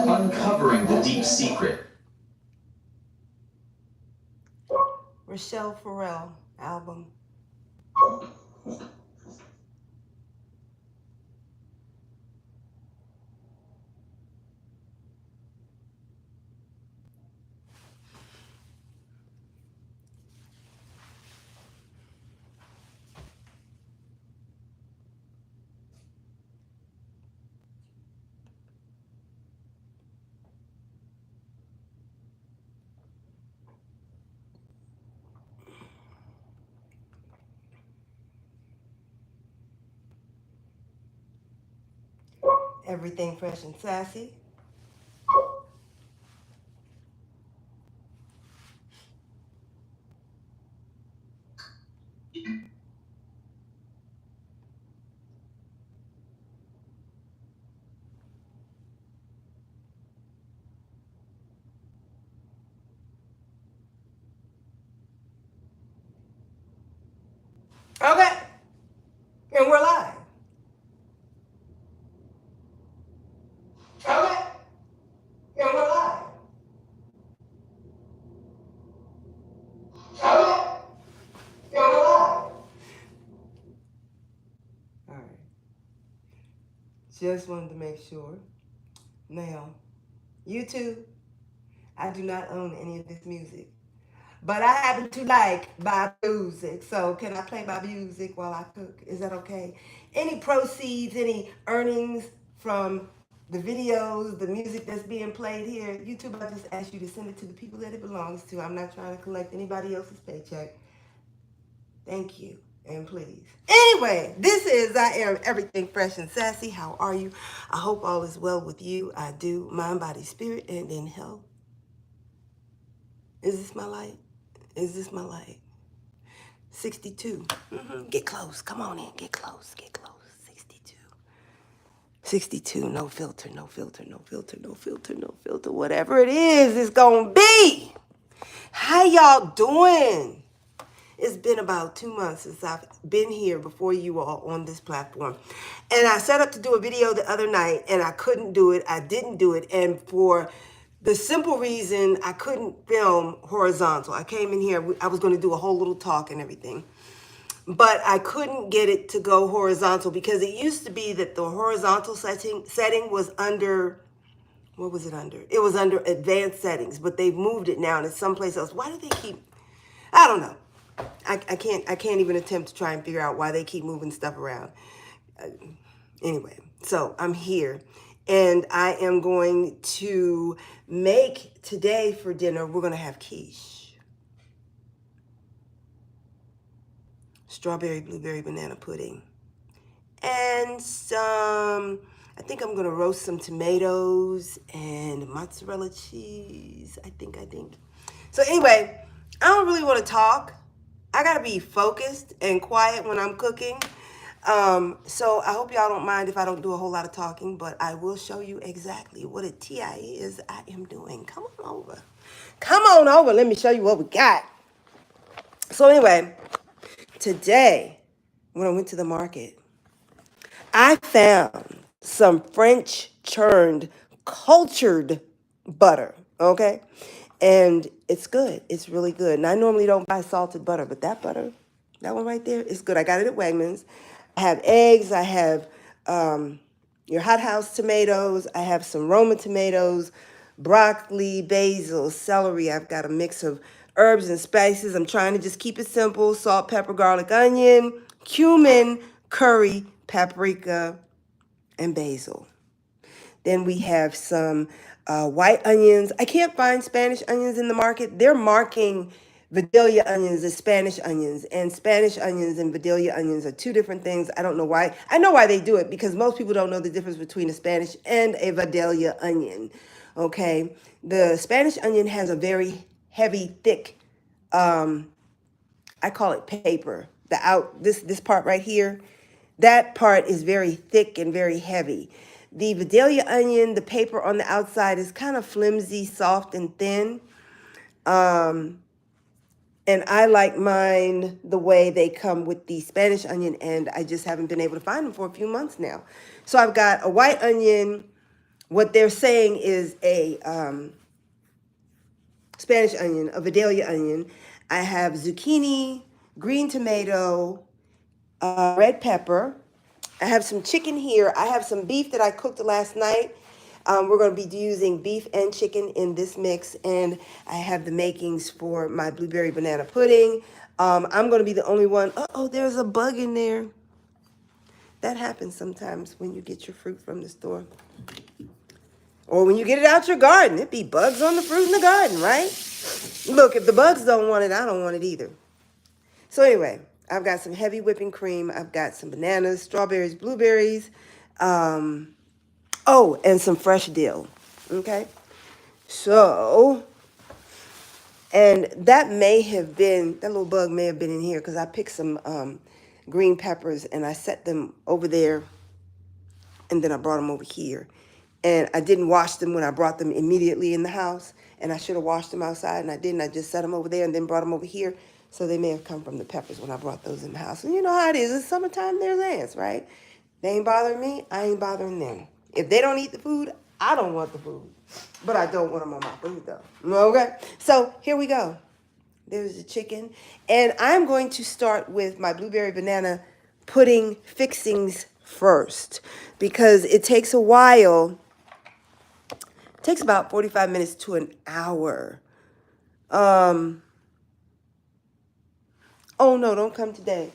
Uncovering the deep secret. Rochelle Farrell album. Everything Fresh and Sassy. Okay, and we're live. Okay, and we're live. Okay, and we're live. All right. Just wanted to make sure. Now, YouTube, I do not own any of this music. But I happen to like Bob music. So can I play Bob music while I cook? Is that okay? Any proceeds, any earnings from the videos, the music that's being played here, YouTube, I just ask you to send it to the people that it belongs to. I'm not trying to collect anybody else's paycheck. Thank you. And please. Anyway, this is I Am Everything Fresh and Sassy. How are you? I hope all is well with you. I do. Mind, body, spirit, and in health. Is this my light? Is this my light? 62. Get close. Come on in. Get close. Get close. 62. 62. No filter. No filter. No filter. No filter. No filter. Whatever it is, it's gonna be. How y'all doing? It's been about 2 months since I've been here before you all on this platform. And I set up to do a video the other night and I couldn't do it. I didn't do it. And for the simple reason I couldn't film horizontal. I came in here, I was going to do a whole little talk and everything. But I couldn't get it to go horizontal because it used to be that the horizontal setting was under What was it under? It was under advanced settings, but they've moved it now and it's someplace else. Why do they keep? I don't know. I can't even attempt to try and figure out why they keep moving stuff around. Anyway, so I'm here and I am going to make today for dinner. We're going to have quiche, strawberry, blueberry, banana pudding, and some, I think I'm going to roast some tomatoes and mozzarella cheese. I think. So anyway, I don't really want to talk. I got to be focused and quiet when I'm cooking. So I hope y'all don't mind if I don't do a whole lot of talking, but I will show you exactly what a TI is I am doing. Come on over. Come on over. Let me show you what we got. So anyway, today, when I went to the market, I found some French churned cultured butter, okay? And it's good. It's really good. And I normally don't buy salted butter, but that butter, that one right there, is good. I got it at Wegmans. I have eggs. I have your hothouse tomatoes. I have some Roma tomatoes, broccoli, basil, celery. I've got a mix of herbs and spices. I'm trying to just keep it simple. Salt, pepper, garlic, onion, cumin, curry, paprika, and basil. Then we have some white onions. I can't find Spanish onions in the market. They're marking Vidalia onions as Spanish onions, and Spanish onions and Vidalia onions are two different things. I don't know why. I know why they do it, because most people don't know the difference between a Spanish and a Vidalia onion. Okay, the Spanish onion has a very heavy, thick, I call it paper. This part right here, that part is very thick and very heavy. The Vidalia onion, the paper on the outside is kind of flimsy, soft, and thin. And I like mine the way they come with the Spanish onion, and I just haven't been able to find them for a few months now. So I've got a white onion. What they're saying is a Spanish onion, a Vidalia onion. I have zucchini, green tomato, red pepper. I have some chicken here. I have some beef that I cooked last night. We're going to be using beef and chicken in this mix, and I have the makings for my blueberry banana pudding. I'm going to be the only one. Uh-oh, there's a bug in there. That happens sometimes when you get your fruit from the store. Or when you get it out your garden. It be bugs on the fruit in the garden, right? Look, if the bugs don't want it, I don't want it either. So anyway, I've got some heavy whipping cream. I've got some bananas, strawberries, blueberries. Oh, and some fresh dill. Okay? So, and that little bug may have been in here because I picked some green peppers and I set them over there and then I brought them over here. And I didn't wash them when I brought them immediately in the house. And I should have washed them outside, and I didn't. I just set them over there and then brought them over here. So they may have come from the peppers when I brought those in the house. And you know how it is. It's summertime, there's ants, right? They ain't bothering me. I ain't bothering them. If they don't eat the food, I don't want the food. But I don't want them on my food, though. Okay? So here we go. There's the chicken. And I'm going to start with my blueberry banana pudding fixings first, because it takes a while. It takes about 45 minutes to an hour. Oh no, don't come today.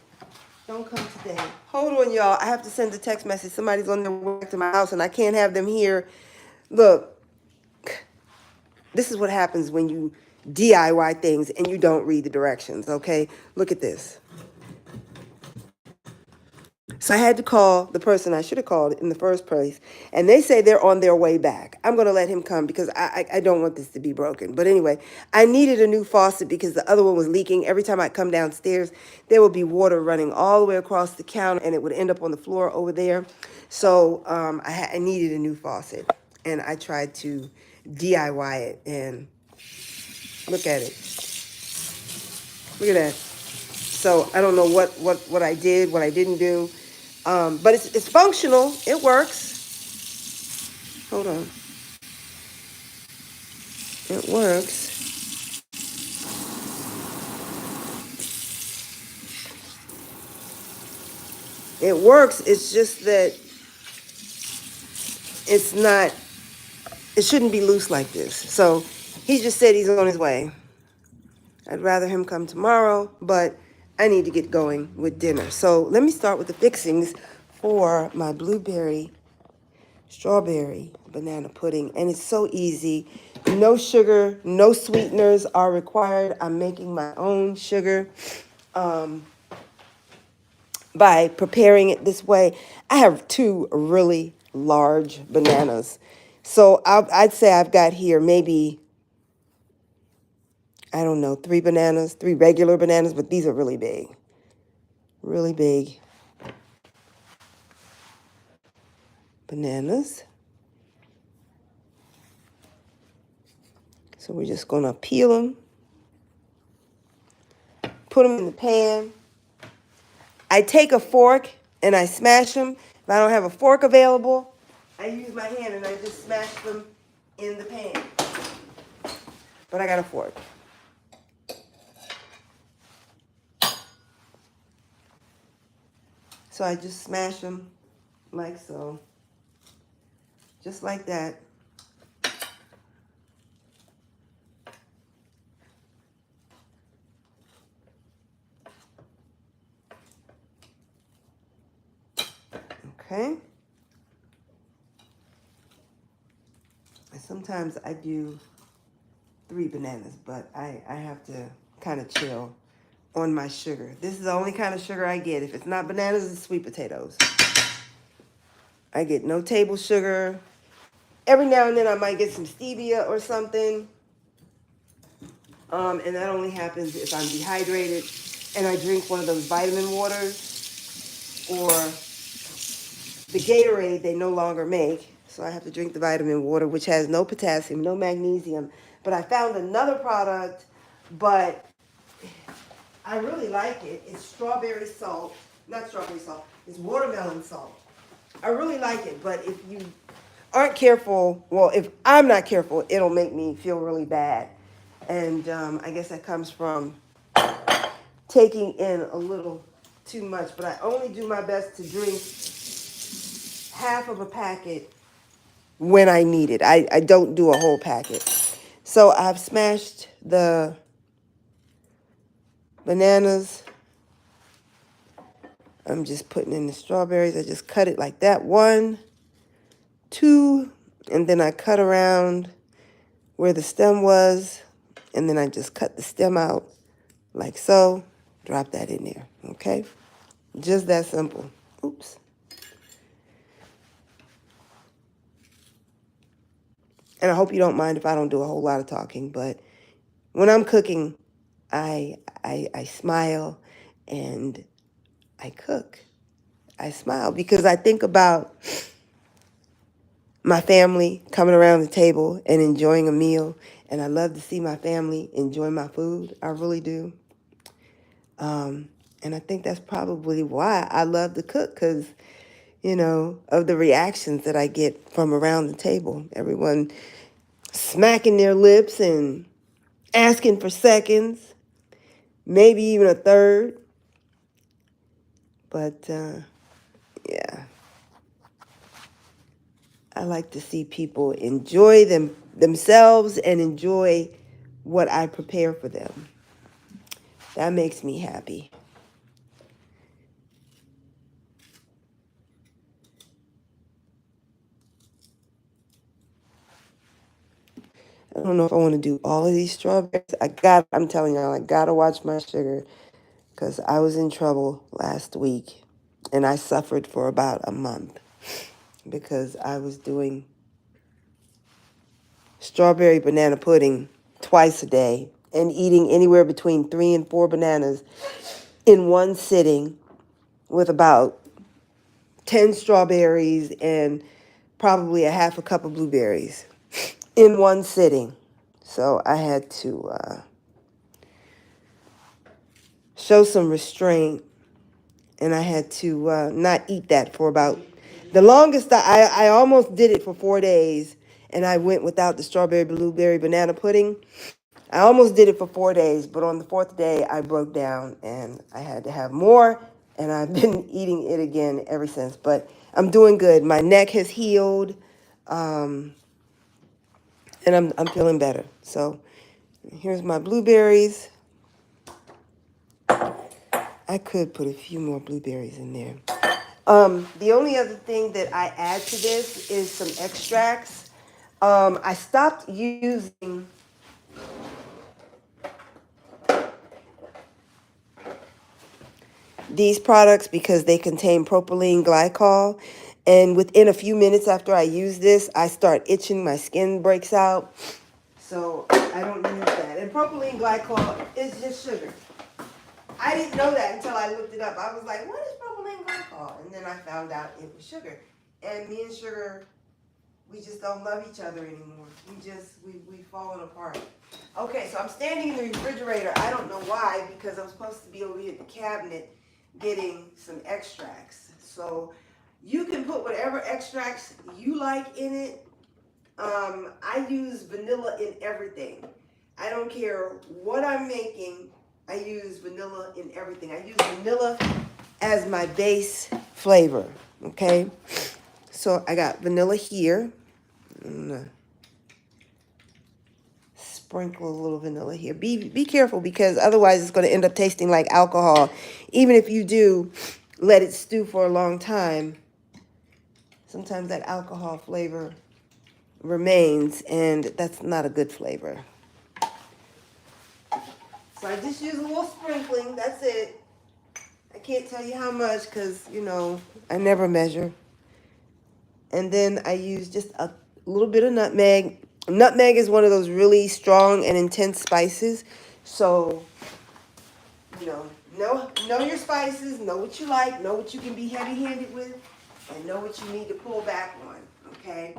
Don't come today. Hold on, y'all. I have to send a text message. Somebody's on their way back to my house and I can't have them here. Look, this is what happens when you DIY things and you don't read the directions, okay? Look at this. So I had to call the person I should have called in the first place, and they say they're on their way back. I'm going to let him come because I don't want this to be broken. But anyway, I needed a new faucet because the other one was leaking. Every time I come downstairs, there would be water running all the way across the counter, and it would end up on the floor over there. So I needed a new faucet, and I tried to DIY it, and look at it. Look at that. So I don't know what I did, what I didn't do. But it's functional. It works. Hold on. It works. It works. It's just that it's It shouldn't be loose like this. So he just said he's on his way. I'd rather him come tomorrow, but I need to get going with dinner. So let me start with the fixings for my blueberry, strawberry, banana pudding. And it's so easy. No sugar, no sweeteners are required. I'm making my own sugar by preparing it this way. I have 2 really large bananas. So I'd say I've got here maybe, I don't know, 3 bananas, 3 regular bananas, but these are really big. Really big bananas. So we're just gonna peel them, put them in the pan. I take a fork and I smash them. If I don't have a fork available, I use my hand and I just smash them in the pan. But I got a fork. So I just smash them like so. Just like that. Okay. And sometimes I do 3 bananas, but I have to kind of chill on my sugar. This is the only kind of sugar I get. If it's not bananas, it's sweet potatoes. I get no table sugar. Every now and then I might get some stevia or something. And that only happens if I'm dehydrated and I drink one of those vitamin waters or the Gatorade they no longer make. So I have to drink the vitamin water, which has no potassium, no magnesium. But I found another product, but I really like it. It's strawberry salt. Not strawberry salt. It's watermelon salt. I really like it, but if you aren't careful, well, if I'm not careful, it'll make me feel really bad. And I guess that comes from taking in a little too much. But I only do my best to drink half of a packet when I need it. I don't do a whole packet. So I've smashed the bananas. I'm just putting in the strawberries. I just cut it like that. 1, 2, and then I cut around where the stem was, and then I just cut the stem out like so. Drop that in there, okay? Just that simple. Oops. And I hope you don't mind if I don't do a whole lot of talking, but when I'm cooking, I smile and I cook. I smile because I think about my family coming around the table and enjoying a meal, and I love to see my family enjoy my food. I really do. And I think that's probably why I love to cook, because, you know, of the reactions that I get from around the table. Everyone smacking their lips and asking for seconds, maybe even a third. But, yeah, I like to see people enjoy themselves and enjoy what I prepare for them. That makes me happy. I don't know if I want to do all of these strawberries. I'm telling y'all, I gotta watch my sugar, because I was in trouble last week and I suffered for about a month because I was doing strawberry banana pudding twice a day and eating anywhere between 3 and 4 bananas in one sitting with about 10 strawberries and probably a half a cup of blueberries in one sitting. So I had to show some restraint, and I had to not eat that for about the longest. I almost did it for 4 days, and I went without the strawberry blueberry banana pudding. I almost did it for 4 days, but on the 4th day, I broke down, and I had to have more, and I've been eating it again ever since. But I'm doing good. My neck has healed. and I'm feeling better. So here's my blueberries. I could put a few more blueberries in there. The only other thing that I add to this is some extracts. I stopped using these products because they contain propylene glycol. And within a few minutes after I use this, I start itching, my skin breaks out. So I don't use that. And propylene glycol is just sugar. I didn't know that until I looked it up. I was like, what is propylene glycol? And then I found out it was sugar. And me and sugar, we just don't love each other anymore. We've fallen apart. Okay, so I'm standing in the refrigerator. I don't know why, because I'm supposed to be over here at the cabinet getting some extracts. So you can put whatever extracts you like in it. I use vanilla in everything. I don't care what I'm making. I use vanilla in everything. I use vanilla as my base flavor, okay? So I got vanilla here. I'm gonna sprinkle a little vanilla here. Be careful, because otherwise it's gonna end up tasting like alcohol. Even if you do let it stew for a long time, sometimes that alcohol flavor remains, and that's not a good flavor. So I just use a little sprinkling, that's it. I can't tell you how much because, you know, I never measure. And then I use just a little bit of nutmeg. Nutmeg is one of those really strong and intense spices. So, you know your spices, know what you like, know what you can be heavy-handed with, and know what you need to pull back on, okay?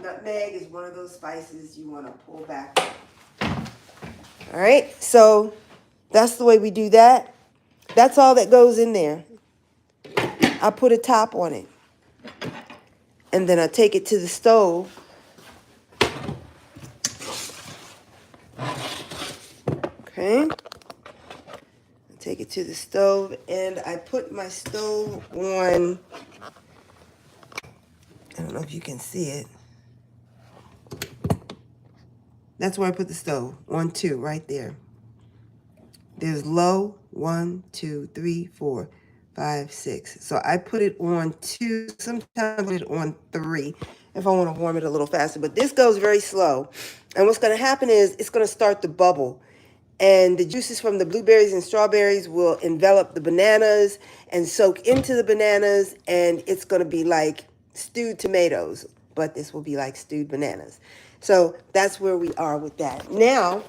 Nutmeg is one of those spices you want to pull back on. All right, so that's the way we do that. That's all that goes in there. I put a top on it. And then I take it to the stove. Okay. I take it to the stove, and I put my stove on. I don't know if you can see it. That's where I put the stove. On 2, right there. There's low, 1, 2, 3, 4, 5, 6. So I put it on 2. Sometimes I put it on 3 if I want to warm it a little faster. But this goes very slow. And what's going to happen is it's going to start to bubble. And the juices from the blueberries and strawberries will envelop the bananas and soak into the bananas. And it's going to be like stewed tomatoes. But this will be like stewed bananas. So that's where we are with that. Now,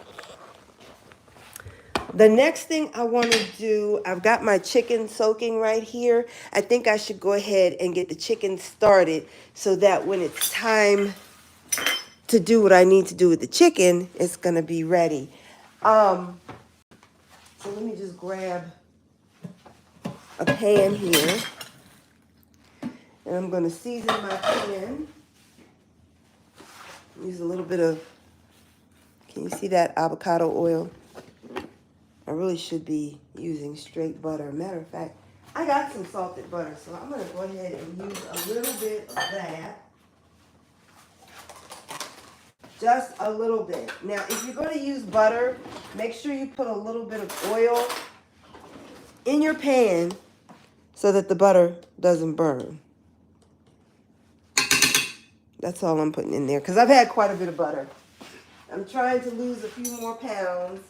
the next thing I want to do, I've got my chicken soaking right here. I think I should go ahead and get the chicken started so that when it's time to do what I need to do with the chicken, it's going to be ready. So let me just grab a pan here. And I'm going to season my pan. Use a little bit of, can you see that avocado oil? I really should be using straight butter. Matter of fact, I got some salted butter, so I'm going to go ahead and use a little bit of that. Just a little bit. Now, if you're going to use butter, make sure you put a little bit of oil in your pan so that the butter doesn't burn. That's all I'm putting in there because I've had quite a bit of butter. I'm trying to lose a few more pounds.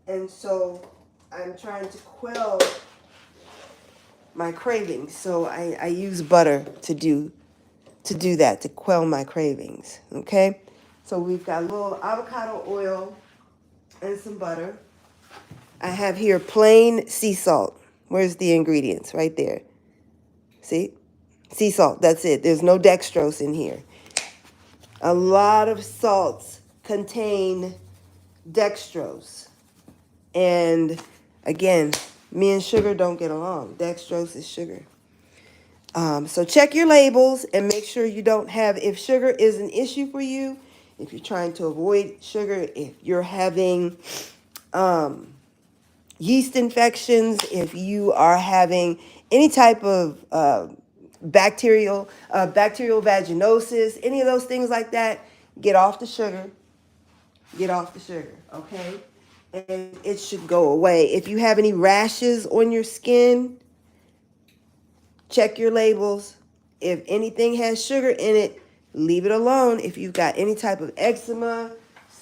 And so I'm trying to quell my cravings. So I use butter to do that, to quell my cravings. Okay? So we've got a little avocado oil and some butter. I have here plain sea salt. Where's the ingredients? Right there. See? Sea salt, that's it. There's no dextrose in here. A lot of salts contain dextrose. And again, me and sugar don't get along. Dextrose is sugar. So check your labels and make sure you don't have, if sugar is an issue for you, if you're trying to avoid sugar, if you're having yeast infections, if you are having any type of bacterial vaginosis, any of those things like that, get off the sugar. Get off the sugar, okay? And it should go away. If you have any rashes on your skin, check your labels. If anything has sugar in it, leave it alone. If you've got any type of eczema,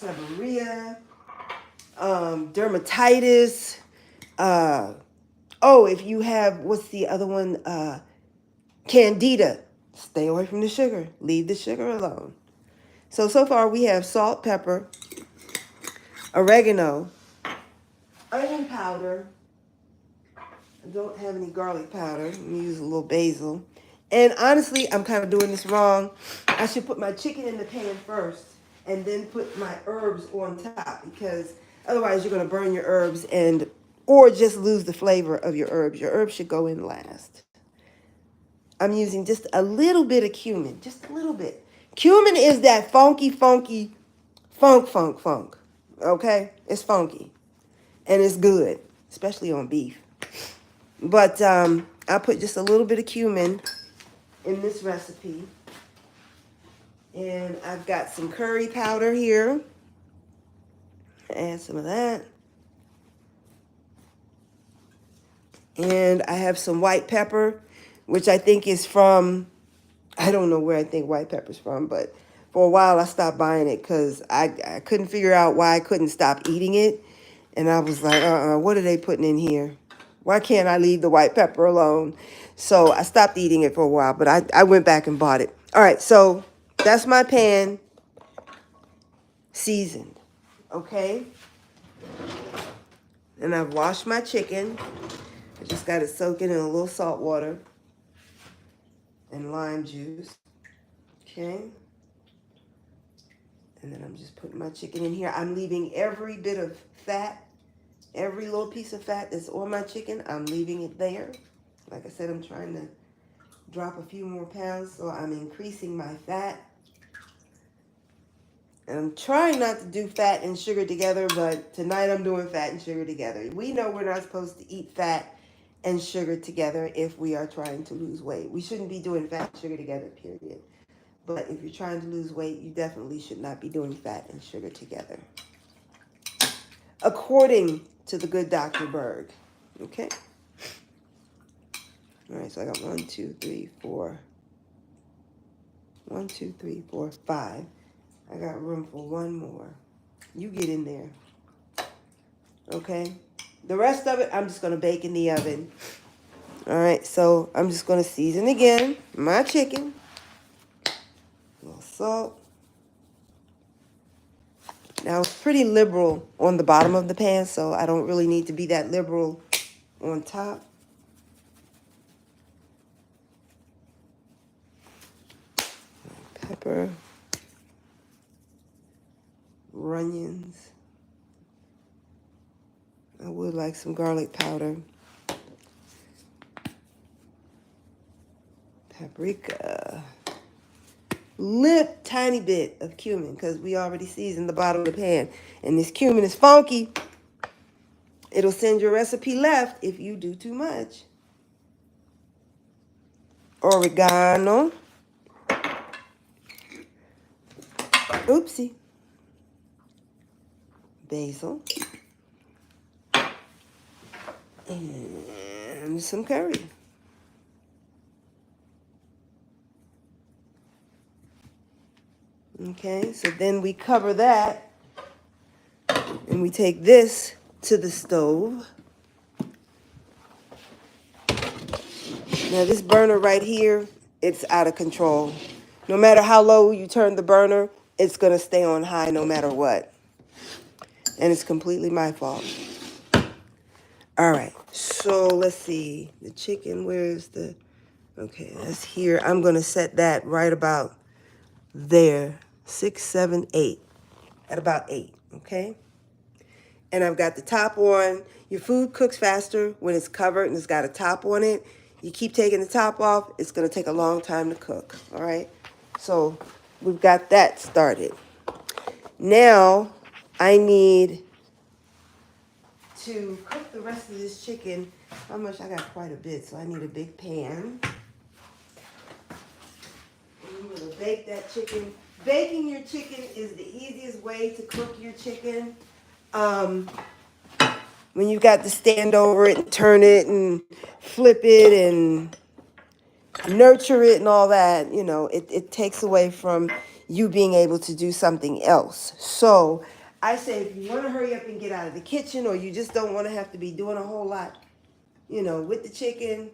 seborrhea, dermatitis, if you have, what's the other one? Candida, stay away from the sugar. Leave the sugar alone. So far we have salt, pepper, oregano, onion powder. I don't have any garlic powder. I'm gonna use a little basil. And honestly, I'm kind of doing this wrong. I should put my chicken in the pan first and then put my herbs on top, because otherwise you're gonna burn your herbs or just lose the flavor of your herbs. Your herbs should go in last. I'm using just a little bit of cumin, just a little bit. Cumin is that funky funk. Okay? It's funky. And it's good, especially on beef. But I put just a little bit of cumin in this recipe. And I've got some curry powder here. Add some of that. And I have some white pepper, which I think is from, I don't know where I think white pepper's from, but for a while I stopped buying it because I couldn't figure out why I couldn't stop eating it. And I was like, what are they putting in here? Why can't I leave the white pepper alone? So I stopped eating it for a while, but I went back and bought it. All right, so that's my pan seasoned, okay? And I've washed my chicken. I just got it soaking in a little salt water and lime juice, okay? And then I'm just putting my chicken in here. I'm leaving every bit of fat, every little piece of fat that's on my chicken, I'm leaving it there. Like I said, I'm trying to drop a few more pounds, so I'm increasing my fat. And I'm trying not to do fat and sugar together, but tonight I'm doing fat and sugar together. We know we're not supposed to eat fat and sugar together if we are trying to lose weight. We shouldn't be doing fat and sugar together, period. But if you're trying to lose weight, you definitely should not be doing fat and sugar together, according to the good Dr. Berg. Okay? All right, so I got 1, 2, 3, 4. 1, 2, 3, 4, 5. I got room for one more. You get in there. Okay? The rest of it, I'm just going to bake in the oven. All right, so I'm just going to season again my chicken. A little salt. Now, it's pretty liberal on the bottom of the pan, so I don't really need to be that liberal on top. Pepper. Onions. I would like some garlic powder. Paprika. Tiny bit of cumin, because we already seasoned the bottom of the pan. And this cumin is funky. It'll send your recipe left if you do too much. Oregano. Oopsie. Basil. And some curry. Okay, so then we cover that and we take this to the stove. Now this burner right here, it's out of control. No matter how low you turn the burner, it's going to stay on high no matter what. And it's completely my fault. All right, so let's see. The chicken, where's the... Okay, that's here. I'm going to set that right about there. 6, 7, 8. At about 8, okay? And I've got the top on. Your food cooks faster when it's covered and it's got a top on it. You keep taking the top off, it's going to take a long time to cook, all right? So we've got that started. Now I need to cook the rest of this chicken. How much? I got quite a bit, so I need a big pan. bake that chicken. Baking your chicken is the easiest way to cook your chicken. When you got to stand over it and turn it and flip it and nurture it and all that, you know, it takes away from you being able to do something else. So I say if you want to hurry up and get out of the kitchen, or you just don't want to have to be doing a whole lot, you know, with the chicken,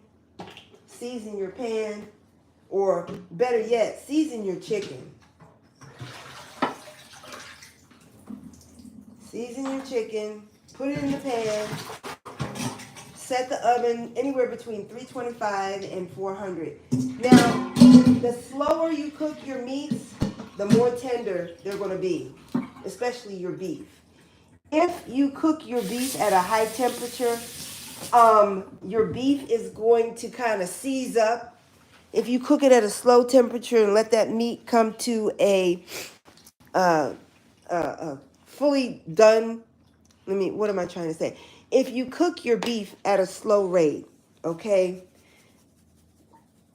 season your pan, or better yet, season your chicken. Season your chicken, put it in the pan, set the oven anywhere between 325 and 400. Now, the slower you cook your meats, the more tender they're going to be, especially your beef. If you cook your beef at a high temperature, your beef is going to kind of seize up. If you cook it at a slow temperature and let that meat come to a fully done, what am I trying to say? If you cook your beef at a slow rate, okay,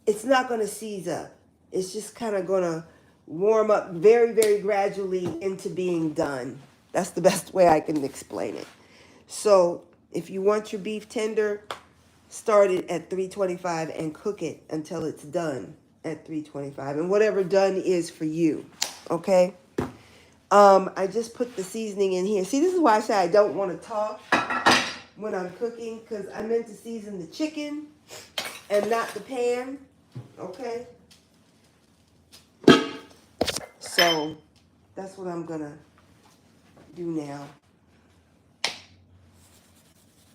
it's not going to seize up. It's just kind of going to warm up very, very gradually into being done. That's the best way I can explain it. So if you want your beef tender, start it at 325 and cook it until it's done at 325. And whatever done is for you, okay? I just put the seasoning in here. See, this is why I say I don't want to talk when I'm cooking, because I meant to season the chicken and not the pan, okay? So that's what I'm gonna do now.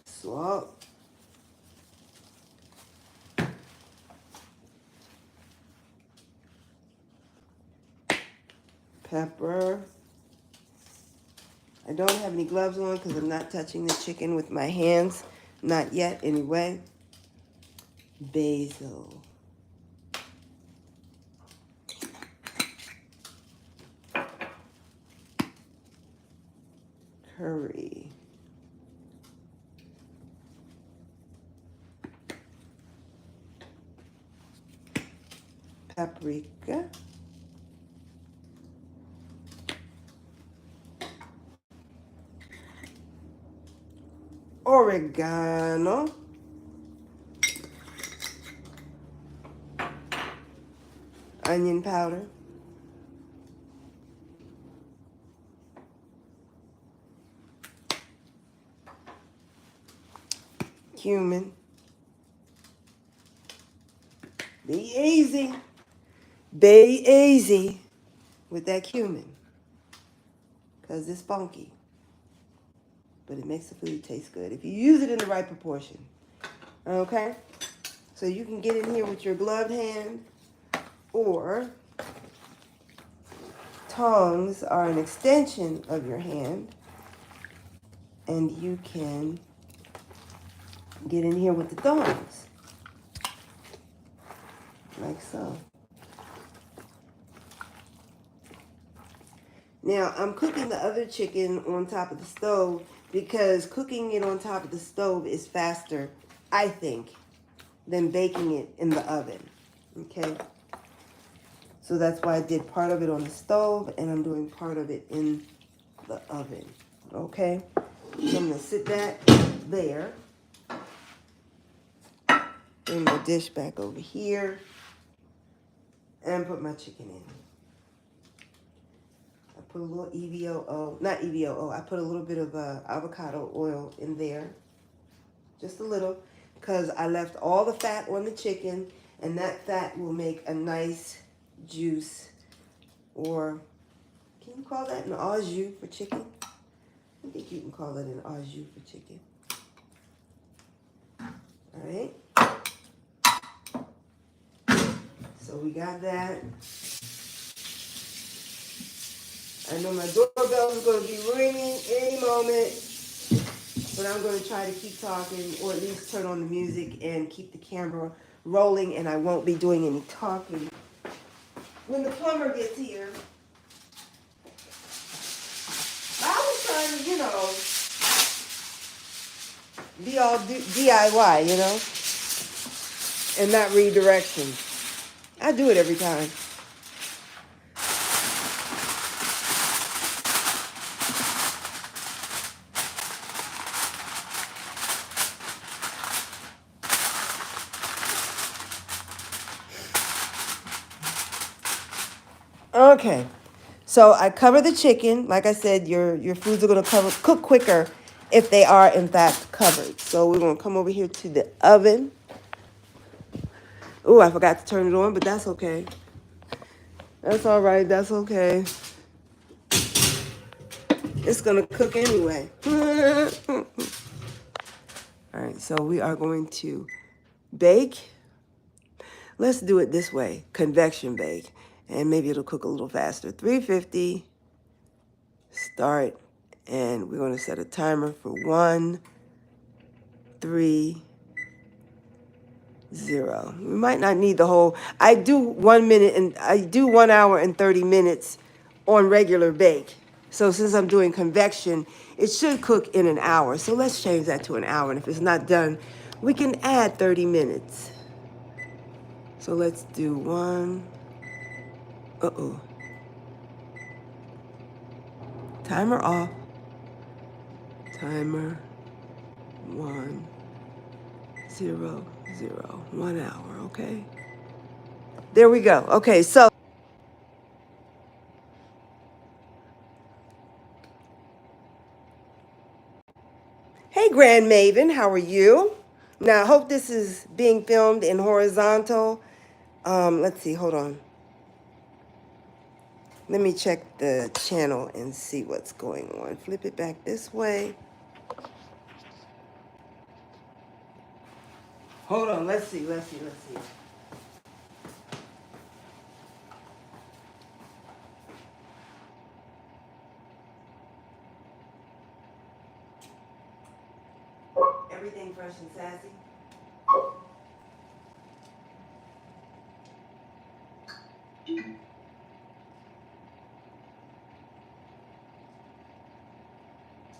Salt. Pepper. I don't have any gloves on because I'm not touching the chicken with my hands. Not yet, anyway. Basil. Curry. Paprika. Oregano. Onion powder. Cumin. Be easy. Be easy with that cumin, because it's funky, but it makes the food taste good if you use it in the right proportion. Okay? So you can get in here with your gloved hand, or tongs are an extension of your hand, and you can get in here with the thongs, like so. Now, I'm cooking the other chicken on top of the stove because cooking it on top of the stove is faster, I think, than baking it in the oven, okay? So that's why I did part of it on the stove and I'm doing part of it in the oven, okay? So I'm gonna sit that there. Bring my dish back over here and put my chicken in. I put a little I put a little bit of avocado oil in there. Just a little, because I left all the fat on the chicken, and that fat will make a nice juice, or can you call that an au jus for chicken? I think you can call it an au jus for chicken. All right. So we got that. I know my doorbell is going to be ringing any moment, but I'm going to try to keep talking, or at least turn on the music and keep the camera rolling, and I won't be doing any talking when the plumber gets here. I was trying to, be all DIY, and not read directions. I do it every time. Okay. So I cover the chicken. Like I said, your foods are gonna cook quicker if they are in fact covered. So we're gonna come over here to the oven. Oh, I forgot to turn it on, but that's okay. That's all right. That's okay. It's gonna cook anyway. All right. So we are going to bake. Let's do it this way, convection bake, and maybe it'll cook a little faster. 350. Start, and we're going to set a timer for 1, 3, 0. We might not need the whole. I do 1 minute and I do 1 hour and 30 minutes on regular bake. So since I'm doing convection, it should cook in an hour. So let's change that to an hour. And if it's not done, we can add 30 minutes. So let's do 1. Uh-oh. Timer off. Timer 1, 0, 0. 1 hour, okay? There we go. Okay, so. Hey, Grand Maven, how are you? Now, I hope this is being filmed in horizontal. Let's see, hold on. Let me check the channel and see what's going on. Flip it back this way. Hold on, let's see. Everything fresh and sassy.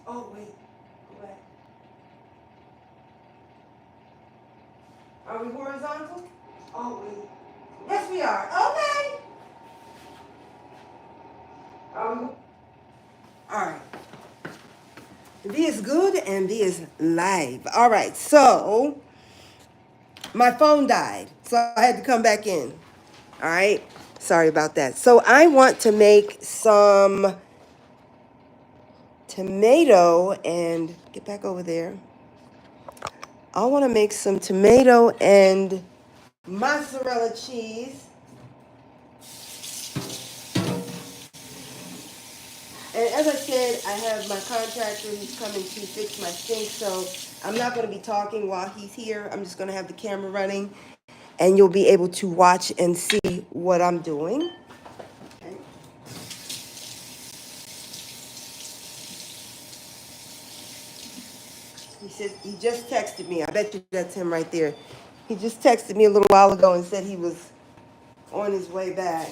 Oh, wait, go back. Are we horizontal? Oh, wait. Yes, we are. Okay. Are we? All right. V is good and V is live. All right, so my phone died, so I had to come back in. All right, sorry about that. So I want to make some tomato and get back over there. I want to make some tomato and mozzarella cheese. And as I said, I have my contractor who's coming to fix my sink, so I'm not going to be talking while he's here. I'm just going to have the camera running, and you'll be able to watch and see what I'm doing. Okay. He said he just texted me. I bet you that's him right there. He just texted me a little while ago and said he was on his way back.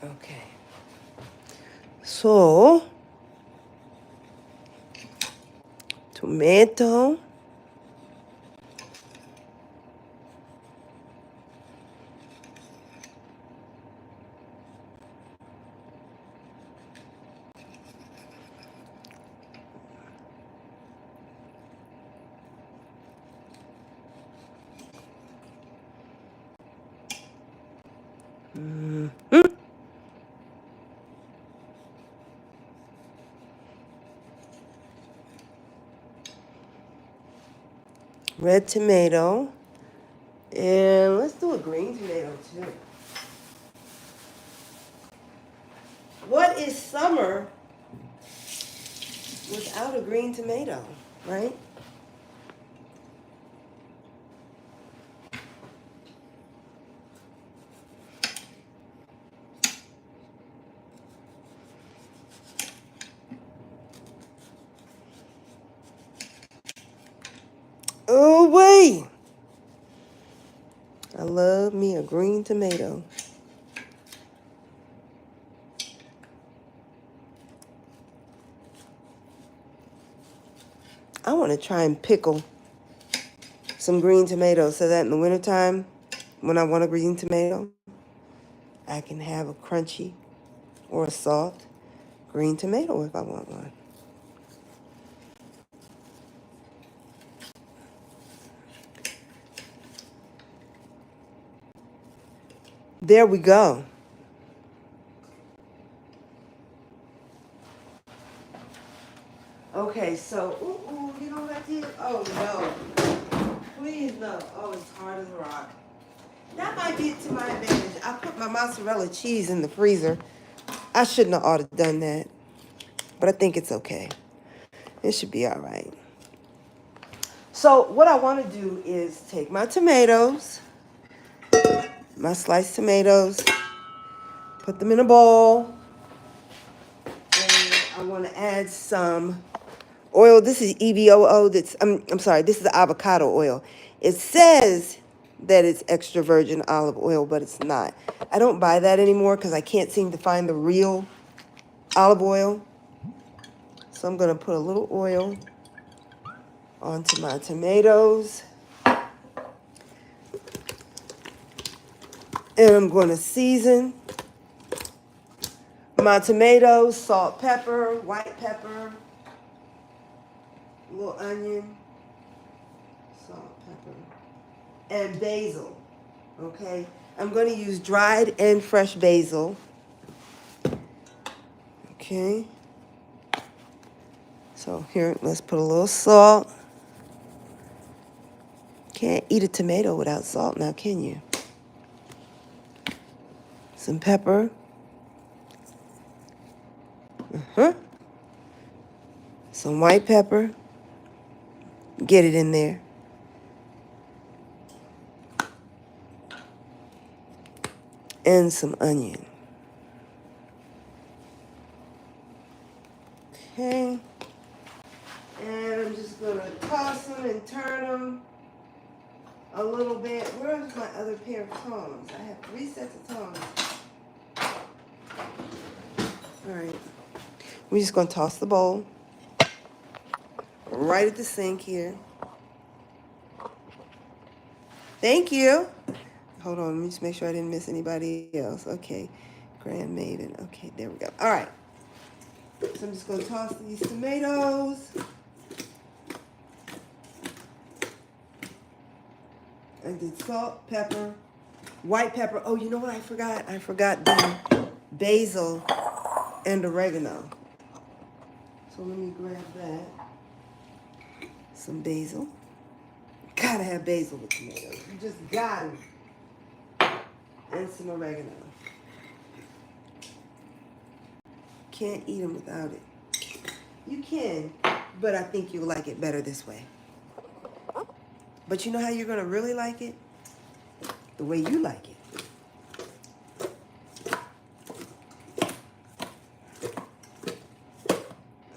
Okay. So, tomato. Red tomato. And let's do a green tomato too. What is summer without a green tomato, right? Oh, wait. I love me a green tomato. I want to try and pickle some green tomatoes so that in the wintertime, when I want a green tomato, I can have a crunchy or a soft green tomato if I want one. There we go. Okay, so, you know what I did? Oh, no. Please, no. Oh, it's hard as a rock. That might be to my advantage. I put my mozzarella cheese in the freezer. I shouldn't have ought to done that, but I think it's okay. It should be all right. So what I want to do is take my tomatoes, my sliced tomatoes, put them in a bowl, and I want to add some oil. This is EVOO. I'm sorry. This is avocado oil. It says that it's extra virgin olive oil, but it's not. I don't buy that anymore because I can't seem to find the real olive oil. So I'm going to put a little oil onto my tomatoes. And I'm going to season my tomatoes, salt, pepper, white pepper, a little onion, salt, pepper, and basil. Okay? I'm going to use dried and fresh basil. Okay? So here, let's put a little salt. Can't eat a tomato without salt now, can you? Some pepper. Some white pepper. Get it in there. And some onion. Okay. And I'm just going to toss them and turn them a little bit. Where's my other pair of tongs? I have 3 sets of tongs. All right. We're just going to toss the bowl right at the sink here. Thank you. Hold on. Let me just make sure I didn't miss anybody else. Okay. Grand Maiden. Okay, there we go. All right. So I'm just going to toss these tomatoes. I did salt, pepper, white pepper. Oh, you know what I forgot? I forgot the basil and oregano. So let me grab that. Some basil. Gotta have basil with tomatoes. You just got it. And some oregano. Can't eat them without it. You can, but I think you'll like it better this way. But you know how you're gonna really like it? The way you like it.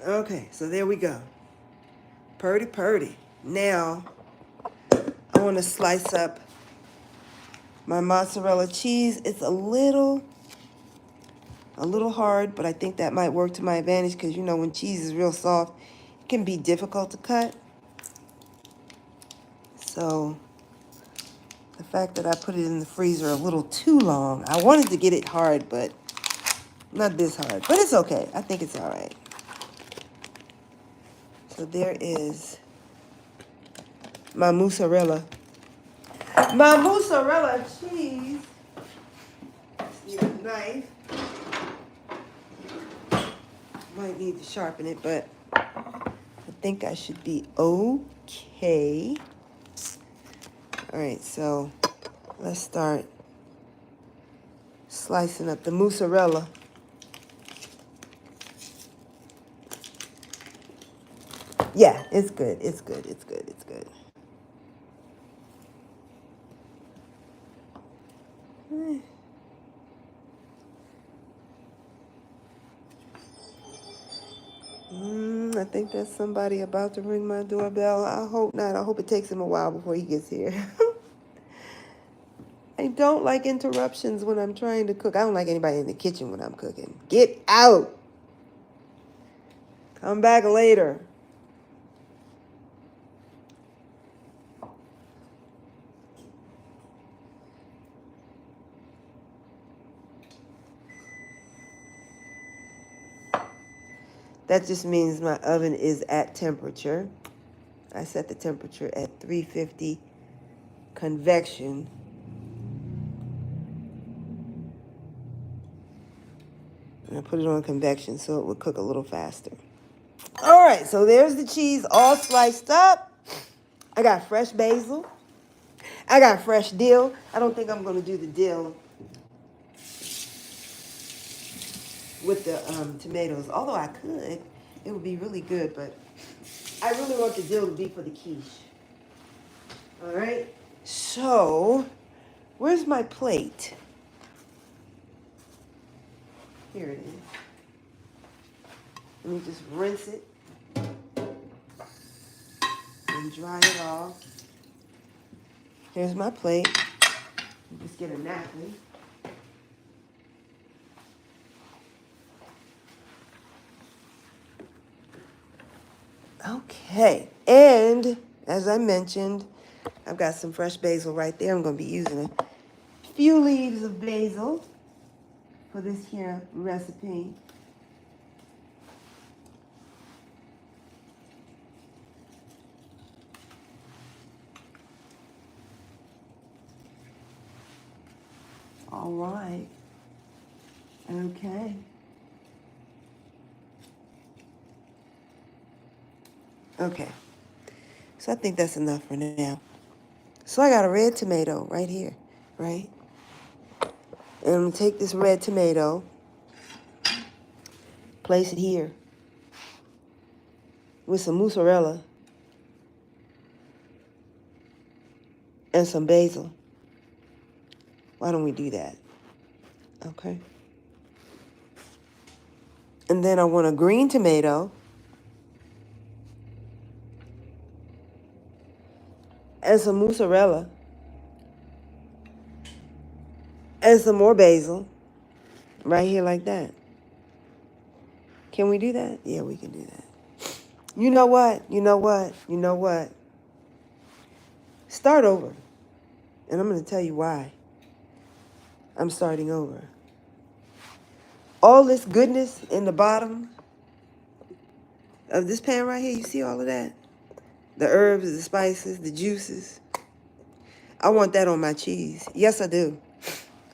Okay, so there we go. Purdy, purdy. Now, I want to slice up my mozzarella cheese. It's a little hard, but I think that might work to my advantage because, you know, when cheese is real soft, it can be difficult to cut. So, the fact that I put it in the freezer a little too long, I wanted to get it hard, but not this hard. But it's okay. I think it's all right. So there is my mozzarella. My mozzarella cheese. Need a knife. Might need to sharpen it, but I think I should be okay. All right, so let's start slicing up the mozzarella. Yeah, it's good. It's good. It's good. It's good. I think that's somebody about to ring my doorbell. I hope not. I hope it takes him a while before he gets here. I don't like interruptions when I'm trying to cook. I don't like anybody in the kitchen when I'm cooking. Get out. Come back later. That just means my oven is at temperature. I set the temperature at 350 convection. And I put it on convection so it would cook a little faster. All right, so there's the cheese all sliced up. I got fresh basil. I got fresh dill. I don't think I'm going to do the dill with the tomatoes, although I could. It would be really good, but I really want the dill to be for the quiche. All right, so where's my plate? Here it is. Let me just rinse it and dry it off. Here's my plate. Just get a napkin. Okay, and as I mentioned, I've got some fresh basil right there. I'm going to be using a few leaves of basil for this here recipe. All right. Okay. Okay. So I think that's enough for now. So I got a red tomato right here, right? And I'm going to take this red tomato, place it here with some mozzarella and some basil. Why don't we do that? Okay. And then I want a green tomato and some mozzarella and some more basil right here like that. Can we do that? Yeah, we can do that. You know what? You know what? You know what? Start over. And I'm going to tell you why I'm starting over. All this goodness in the bottom of this pan right here, you see all of that? The herbs, the spices, the juices. I want that on my cheese. Yes, I do.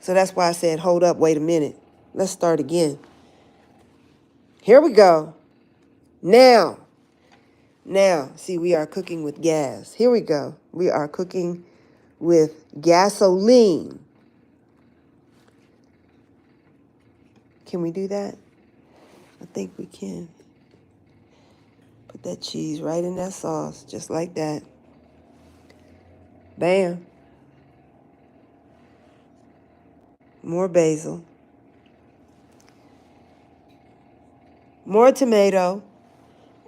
So that's why I said, hold up, wait a minute. Let's start again. Here we go. Now, see, we are cooking with gas. Here we go. We are cooking with gasoline. Can we do that? I think we can. Put that cheese right in that sauce, just like that. Bam. More basil. More tomato,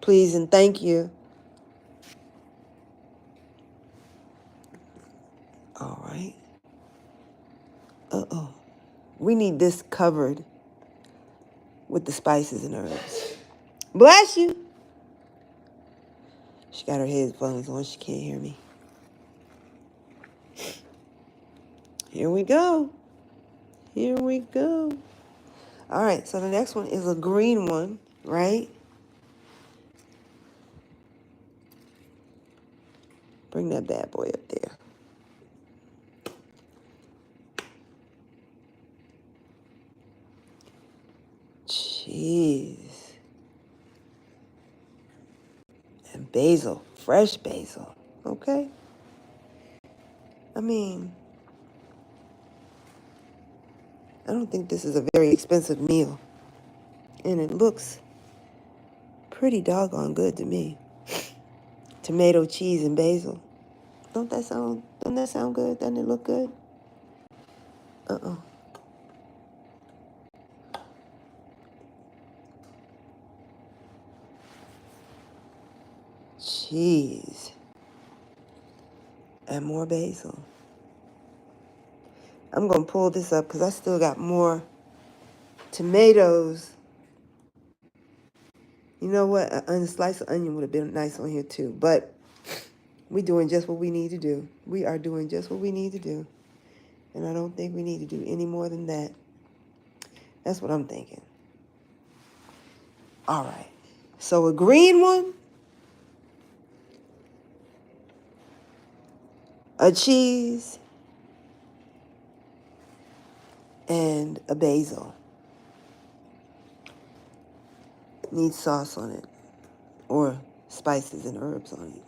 please and thank you. All right. Uh-oh. We need this covered with the spices and herbs. Bless you. She got her headphones on. She can't hear me. Here we go. Here we go. All right, so the next one is a green one, right? Bring that bad boy up there. Cheese. And basil, fresh basil, okay? I mean, I don't think this is a very expensive meal. And it looks pretty doggone good to me. Tomato, cheese, and basil. Doesn't that sound good? Doesn't it look good? Uh-oh. Cheese. And more basil. I'm going to pull this up because I still got more tomatoes. You know what? A slice of onion would have been nice on here too. But we're doing just what we need to do. We are doing just what we need to do. And I don't think we need to do any more than that. That's what I'm thinking. All right. So a green one, a cheese, and a basil. Needs sauce on it. Or spices and herbs on it.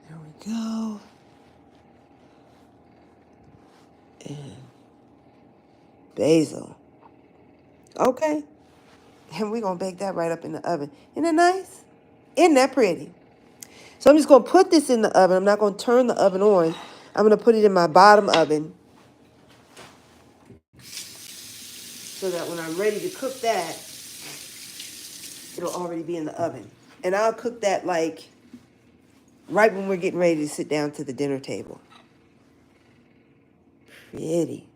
There we go. And basil. Okay. And we're going to bake that right up in the oven. Isn't that nice? Isn't that pretty? So I'm just going to put this in the oven. I'm not going to turn the oven on. I'm going to put it in my bottom oven so that when I'm ready to cook that, it'll already be in the oven. And I'll cook that like right when we're getting ready to sit down to the dinner table. Pretty.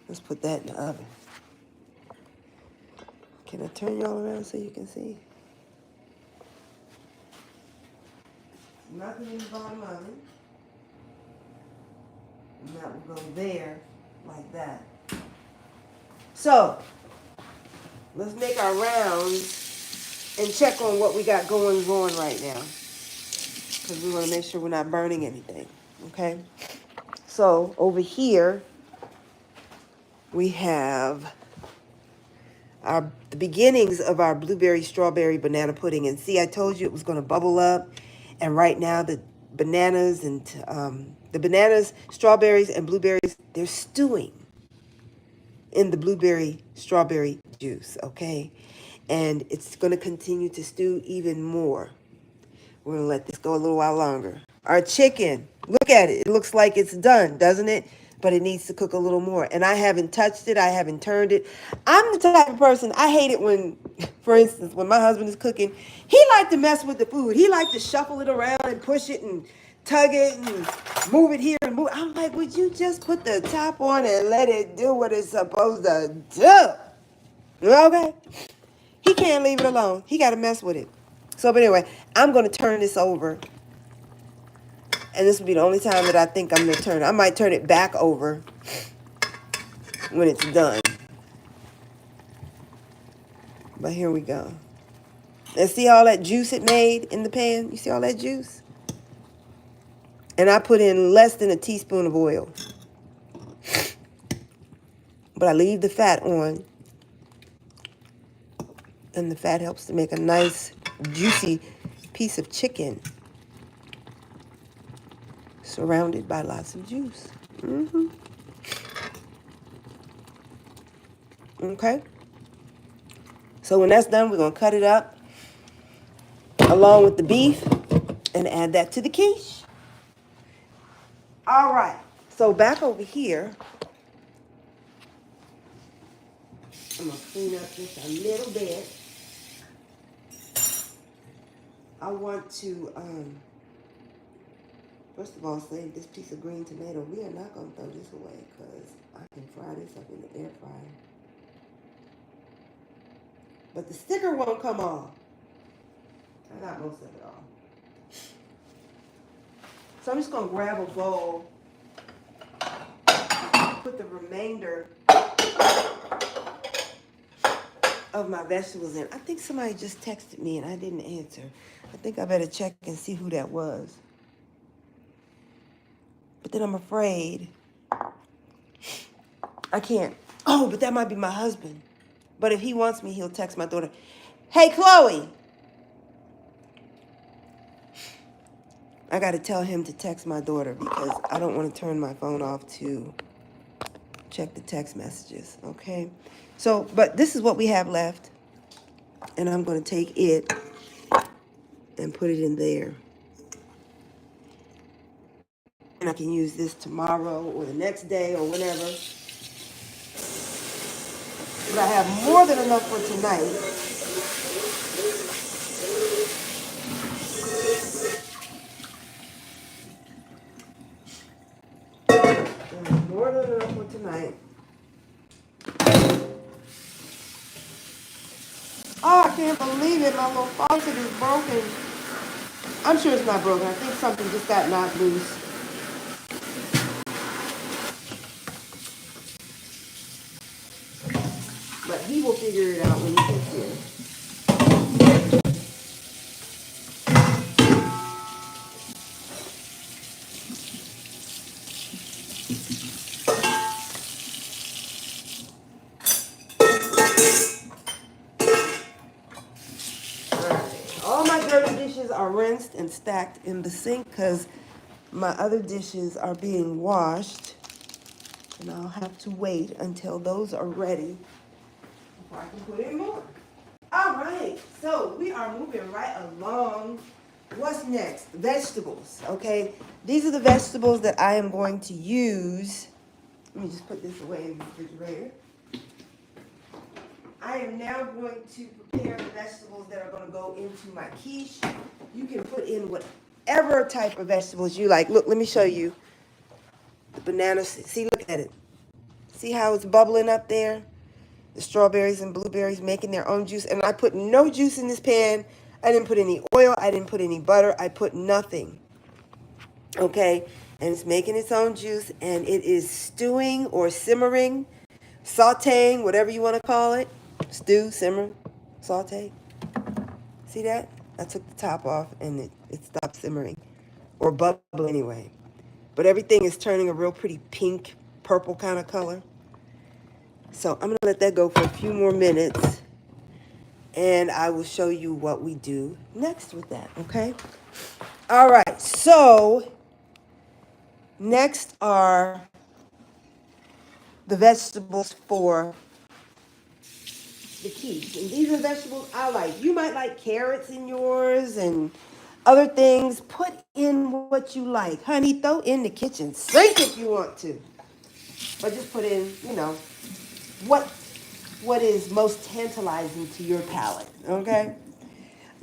Let's put that in the oven. Can I turn y'all around so you can see? Nothing in the bottom oven. And that will go there like that. So, let's make our rounds and check on what we got going on right now. Because we want to make sure we're not burning anything. Okay? So, over here, we have the beginnings of our blueberry, strawberry, banana pudding. And see, I told you it was going to bubble up. And right now, the bananas, strawberries, and blueberries, they're stewing in the blueberry, strawberry juice, okay? And it's going to continue to stew even more. We're going to let this go a little while longer. Our chicken, look at it. It looks like it's done, doesn't it? But it needs to cook a little more. And I haven't touched it. I haven't turned it. I'm the type of person, I hate it when, for instance, when my husband is cooking, he liked to mess with the food. He liked to shuffle it around and push it and tug it and move it here and move. I'm like, would you just put the top on and let it do what it's supposed to do? Okay? He can't leave it alone. He got to mess with it. So, but anyway, I'm going to turn this over. And this will be the only time that I think I'm going to turn it. I might turn it back over when it's done. But here we go. And see all that juice it made in the pan? You see all that juice? And I put in less than a teaspoon of oil. But I leave the fat on. And the fat helps to make a nice, juicy piece of chicken. Surrounded by lots of juice. Mm-hmm. Okay. So when that's done, we're going to cut it up along with the beef and add that to the quiche. All right. So back over here, I'm going to clean up just a little bit. I want to, first of all, save this piece of green tomato. We are not going to throw this away because I can fry this up in the air fryer. But the sticker won't come off. I got most of it off. So I'm just going to grab a bowl, put the remainder of my vegetables in. I think somebody just texted me and I didn't answer. I think I better check and see who that was. But then I'm afraid I can't. Oh, but that might be my husband. But if he wants me, he'll text my daughter. Hey, Chloe. I got to tell him to text my daughter because I don't want to turn my phone off to check the text messages, okay? So, but this is what we have left. And I'm going to take it and put it in there. And I can use this tomorrow or the next day or whenever. But I have more than enough for tonight. More than enough for tonight. Oh, I can't believe it. My little faucet is broken. I'm sure it's not broken. I think something just got knocked loose. But he will figure it out when he gets here. Alright. All my dirty dishes are rinsed and stacked in the sink because my other dishes are being washed. And I'll have to wait until those are ready before I can put in more. Alright, so we are moving right along. What's next? Vegetables, okay? These are the vegetables that I am going to use. Let me just put this away in the refrigerator. I am now going to prepare the vegetables that are going to go into my quiche. You can put in whatever type of vegetables you like. Look, let me show you. The banana, see, look at it. See how it's bubbling up there? The strawberries and blueberries making their own juice. And I put no juice in this pan. I didn't put any oil. I didn't put any butter. I put nothing. Okay? And it's making its own juice. And it is stewing or simmering, sauteing, whatever you want to call it. Stew, simmer, saute. See that? I took the top off and it stopped simmering. Or bubbling anyway. But everything is turning a real pretty pink, purple kind of color. So I'm going to let that go for a few more minutes. And I will show you what we do next with that, okay? All right, so next are the vegetables for the quiche. And these are vegetables I like. You might like carrots in yours and other things. Put in what you like. Honey, throw in the kitchen sink if you want to. Or just put in, what is most tantalizing to your palate, okay?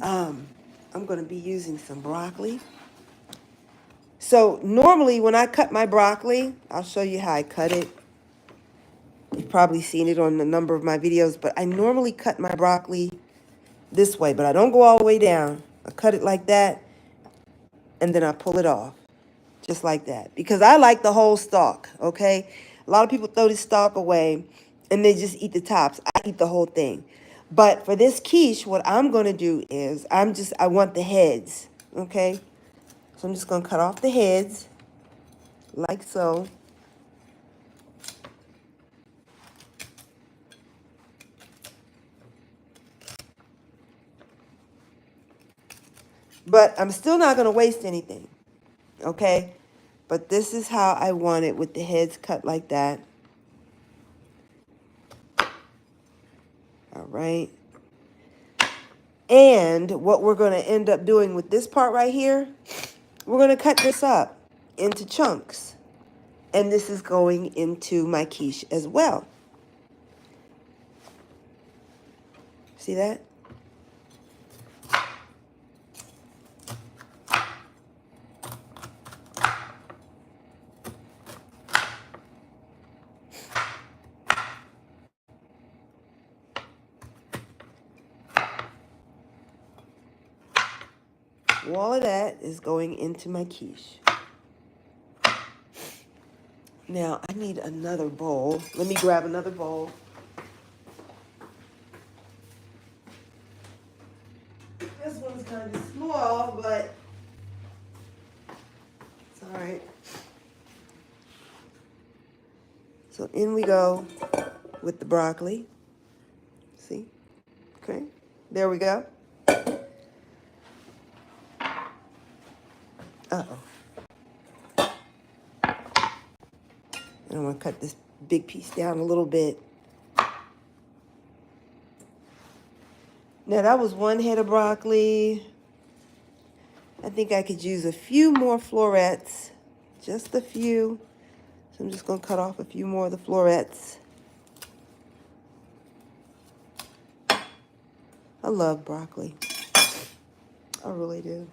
I'm going to be using some broccoli. So normally when I cut my broccoli, I'll show you how I cut it. You've probably seen it on a number of my videos, but I normally cut my broccoli this way, but I don't go all the way down. I cut it like that, and then I pull it off, just like that. Because I like the whole stalk, okay? A lot of people throw this stalk away, and they just eat the tops. I eat the whole thing. But for this quiche, what I'm going to do is, I want the heads, okay? So I'm just going to cut off the heads, like so. But I'm still not going to waste anything, okay? But this is how I want it with the heads cut like that. All right. And what we're going to end up doing with this part right here, we're going to cut this up into chunks. And this is going into my quiche as well. See that? All of that is going into my quiche. Now, I need another bowl. Let me grab another bowl. This one's kind of small, but it's all right. So in we go with the broccoli. See? Okay. There we go. Uh-oh. And I'm going to cut this big piece down a little bit. Now, that was one head of broccoli. I think I could use a few more florets. Just a few. So I'm just going to cut off a few more of the florets. I love broccoli. I really do.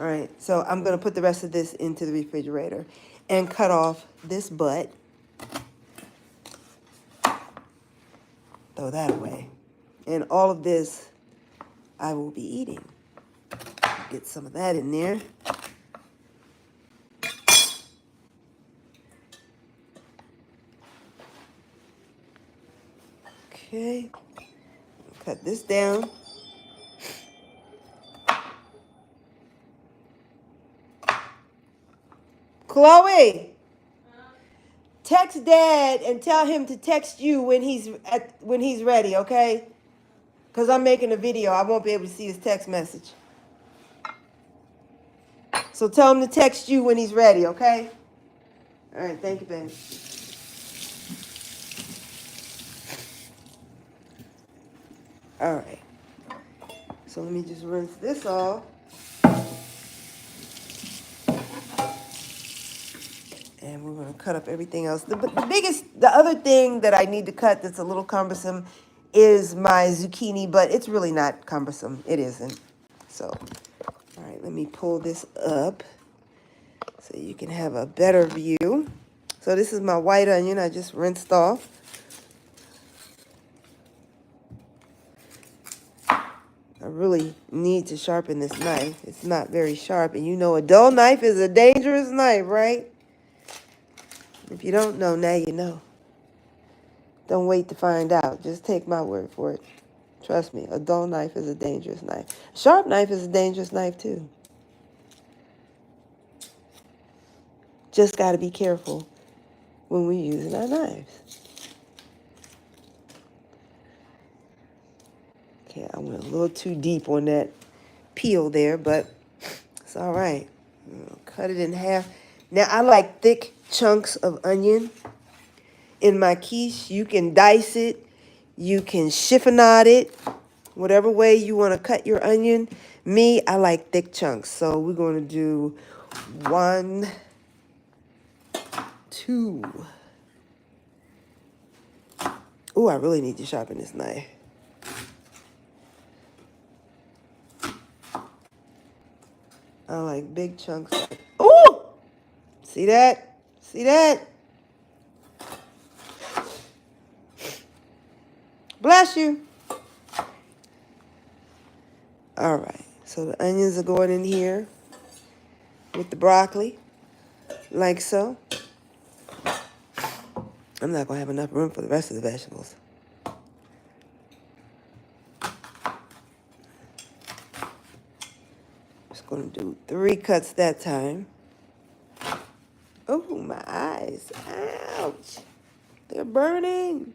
All right, so I'm going to put the rest of this into the refrigerator and cut off this butt. Throw that away. And all of this I will be eating. Get some of that in there. Okay. Cut this down. Chloe, Text Dad and tell him to text you when he's ready, okay? Because I'm making a video. I won't be able to see his text message. So tell him to text you when he's ready, okay? All right, thank you, baby. All right. So let me just rinse this off. And we're going to cut up everything else. The other thing that I need to cut that's a little cumbersome is my zucchini, but it's really not cumbersome. It isn't. So, all right, let me pull this up so you can have a better view. So this is my white onion I just rinsed off. I really need to sharpen this knife. It's not very sharp, and you know a dull knife is a dangerous knife, right? If you don't know, now you know. Don't wait to find out. Just take my word for it. Trust me, a dull knife is a dangerous knife. A sharp knife is a dangerous knife, too. Just got to be careful when we're using our knives. Okay, I went a little too deep on that peel there, but it's all right. I'll cut it in half. Now, I like thick chunks of onion in my quiche. You can dice it. You can chiffonade it. Whatever way you want to cut your onion. Me, I like thick chunks. So we're going to do 1, 2. Oh, I really need to sharpen this knife. I like big chunks. Ooh! See that? See that? Bless you. All right. So the onions are going in here with the broccoli, like so. I'm not going to have enough room for the rest of the vegetables. Just going to do 3 cuts that time. Oh, my eyes. Ouch. They're burning.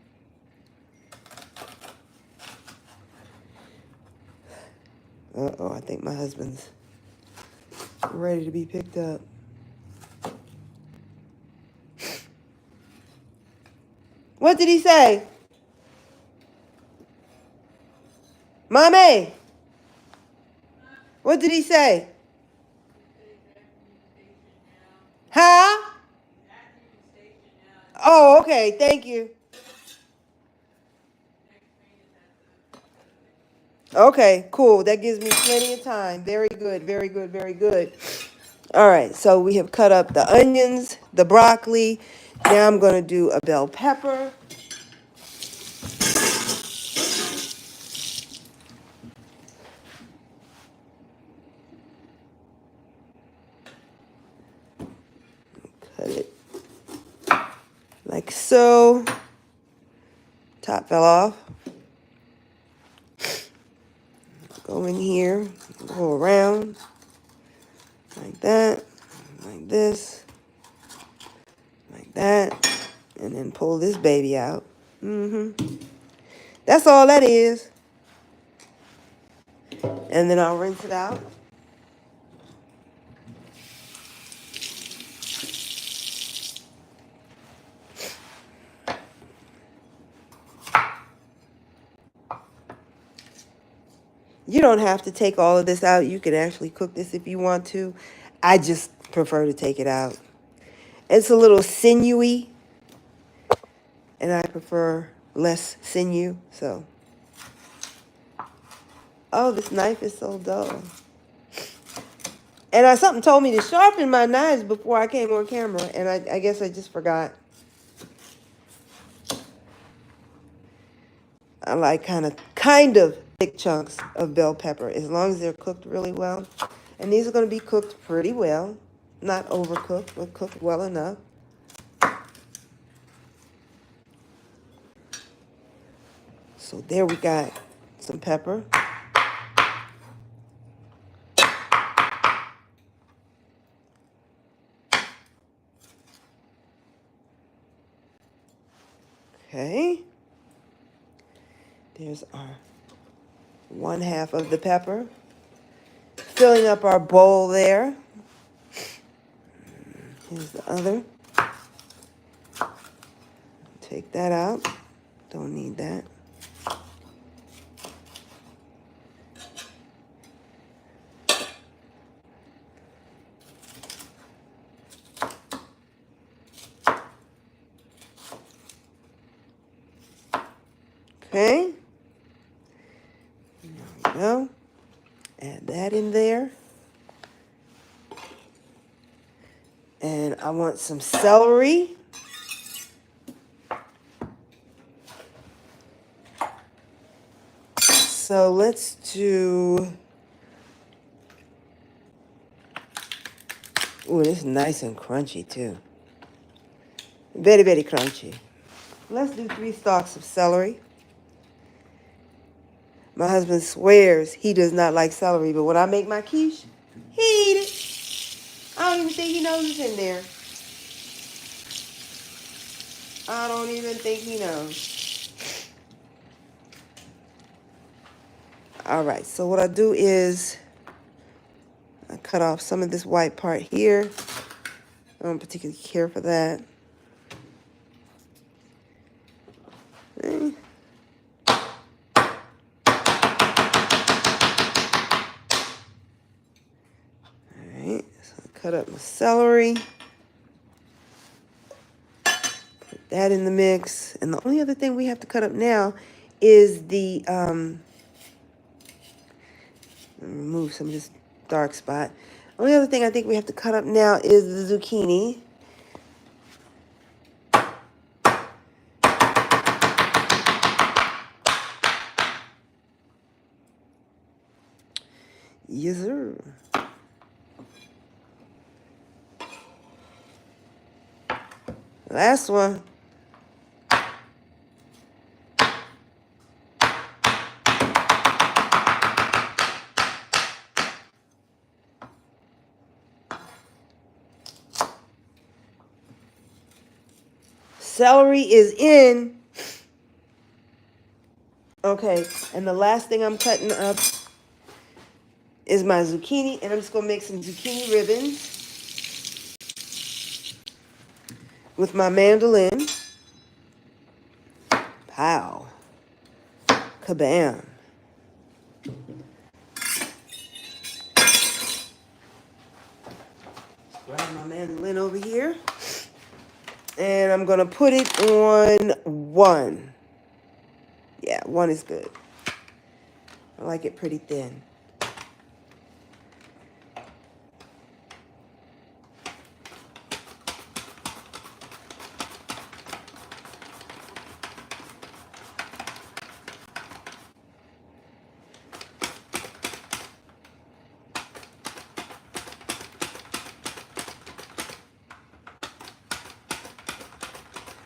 Uh-oh, I think my husband's ready to be picked up. What did he say? Mommy! What did he say? Huh? Oh, okay. Thank you. Okay, cool. That gives me plenty of time. Very good, very good, very good. All right, so we have cut up the onions, the broccoli. Now I'm going to do a bell pepper. Cut it like so. Top fell off. Go in here, go around like that, like this, like that, and then pull this baby out. That's all that is. And then I'll rinse it out. You don't have to take all of this out. You can actually cook this if you want to. I just prefer to take it out. It's a little sinewy, and I prefer less sinew, so. Oh, this knife is so dull. And something told me to sharpen my knives before I came on camera, and I guess I just forgot. I like kind of thick chunks of bell pepper, as long as they're cooked really well. And these are going to be cooked pretty well. Not overcooked, but cooked well enough. So there we got some pepper. Okay. There's our 1/2 of the pepper. Filling up our bowl there. Here's the other. Take that out. Don't need that. Okay. There we go. Add that in there. And I want some celery. So let's do... Ooh, this is nice and crunchy too. Very, very crunchy. Let's do 3 stalks of celery. My husband swears he does not like celery, but when I make my quiche, he eat it. I don't even think he knows it's in there. I don't even think he knows. All right, so what I do is I cut off some of this white part here. I don't particularly care for that. Alright, so I cut up my celery. Put that in the mix. And the only other thing we have to cut up now is the, remove some of this dark spot. Only other thing I think we have to cut up now is the zucchini. Yes, sir. Last one. Celery is in. Okay, and the last thing I'm cutting up is my zucchini, and I'm just going to make some zucchini ribbons with my mandolin. Pow. Kabam. Grab my mandolin over here. And I'm going to put it on 1. Yeah, 1 is good. I like it pretty thin.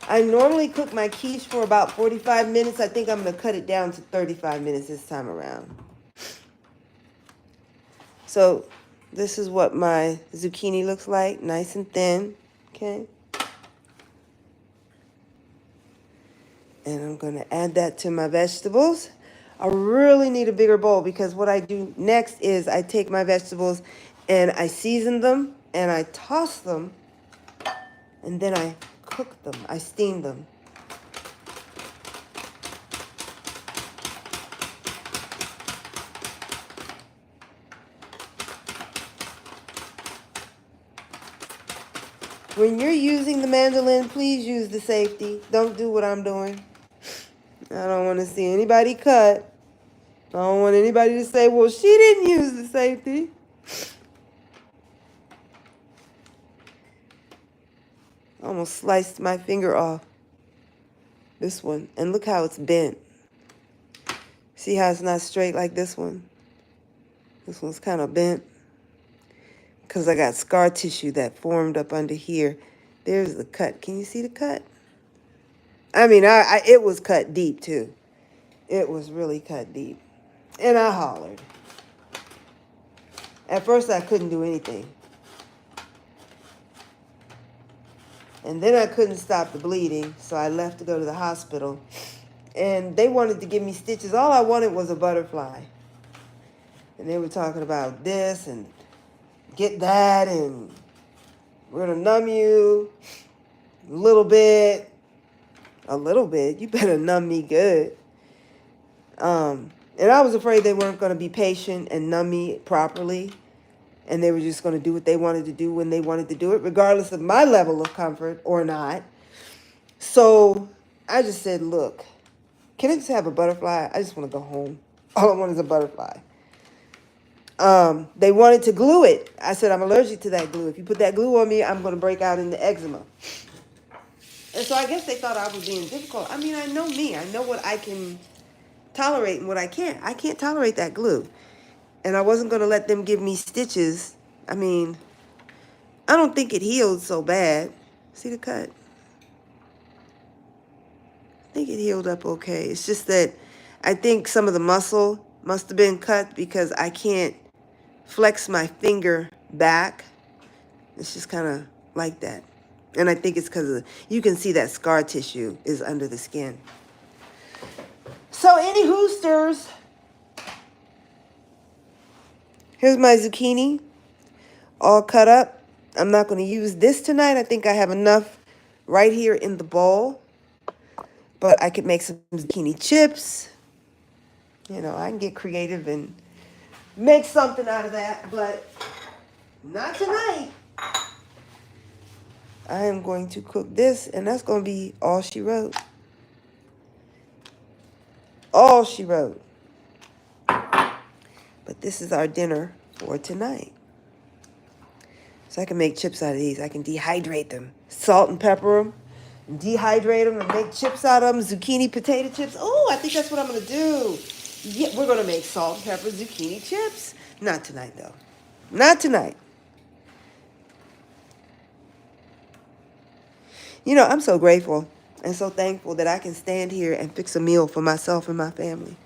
I normally cook my quiche for about 45 minutes. I think I'm going to cut it down to 35 minutes this time around. So this is what my zucchini looks like, nice and thin, okay? And I'm going to add that to my vegetables. I really need a bigger bowl because what I do next is I take my vegetables and I season them and I toss them and then I cook them. I steam them. When you're using the mandolin, please use the safety. Don't do what I'm doing. I don't want to see anybody cut. I don't want anybody to say, well, she didn't use the safety. I almost sliced my finger off. This one. And look how it's bent. See how it's not straight like this one? This one's kind of bent. Because I got scar tissue that formed up under here. There's the cut. Can you see the cut? I mean, it was cut deep, too. It was really cut deep. And I hollered. At first, I couldn't do anything. And then I couldn't stop the bleeding, so I left to go to the hospital. And they wanted to give me stitches. All I wanted was a butterfly. And they were talking about this and get that, and we're going to numb you a little bit. A little bit? You better numb me good. And I was afraid they weren't going to be patient and numb me properly. And they were just going to do what they wanted to do when they wanted to do it, regardless of my level of comfort or not. So I just said, look, can I just have a butterfly? I just want to go home. All I want is a butterfly. They wanted to glue it. I said, I'm allergic to that glue. If you put that glue on me, I'm going to break out into eczema. And so I guess they thought I was being difficult. I mean, I know me. I know what I can tolerate and what I can't. I can't tolerate that glue. And I wasn't going to let them give me stitches. I mean, I don't think it healed so bad. See the cut? I think it healed up okay. It's just that I think some of the muscle must have been cut because I can't flex my finger back. It's just kind of like that. And I think it's because you can see that scar tissue is under the skin. So any hoosters, here's my zucchini all cut up. I'm not going to use this tonight. I think I have enough right here in the bowl. But I could make some zucchini chips. You know, I can get creative and make something out of that. But not tonight. I am going to cook this, and that's going to be all she wrote. All she wrote. But this is our dinner for tonight. So I can make chips out of these. I can dehydrate them. Salt and pepper them. Dehydrate them and make chips out of them. Zucchini potato chips. Oh, I think that's what I'm going to do. Yeah, we're going to make salt and pepper zucchini chips. Not tonight, though. Not tonight. You know, I'm so grateful and so thankful that I can stand here and fix a meal for myself and my family.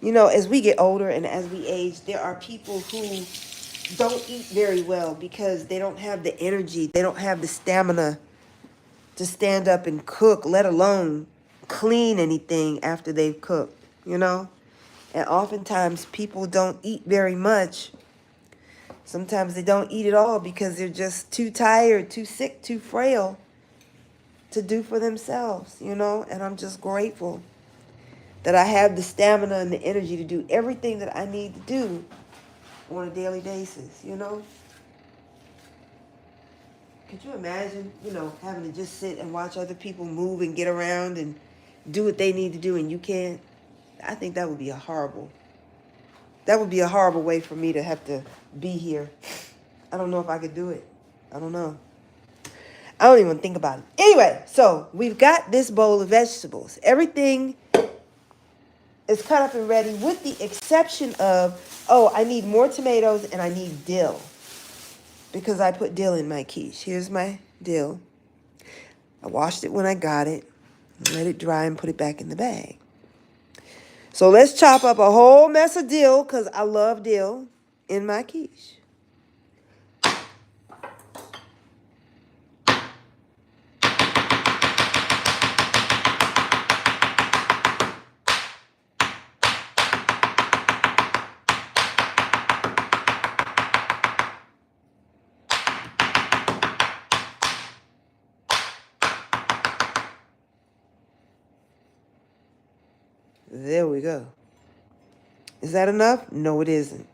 You know, as we get older and as we age, there are people who don't eat very well because they don't have the energy. They don't have the stamina to stand up and cook, let alone clean anything after they've cooked, you know? And oftentimes people don't eat very much. Sometimes they don't eat at all because they're just too tired, too sick, too frail to do for themselves, you know? And I'm just grateful that I have the stamina and the energy to do everything that I need to do on a daily basis, you know? Could you imagine, you know, having to just sit and watch other people move and get around and do what they need to do and you can't? I think that would be that would be a horrible way for me to have to be here. I don't know if I could do it. I don't know. I don't even think about it. Anyway, so we've got this bowl of vegetables. Everything is cut up and ready with the exception of, oh, I need more tomatoes and I need dill. Because I put dill in my quiche. Here's my dill. I washed it when I got it. Let it dry and put it back in the bag. So let's chop up a whole mess of dill, because I love dill, in my quiche. There we go. Is that enough? No, it isn't.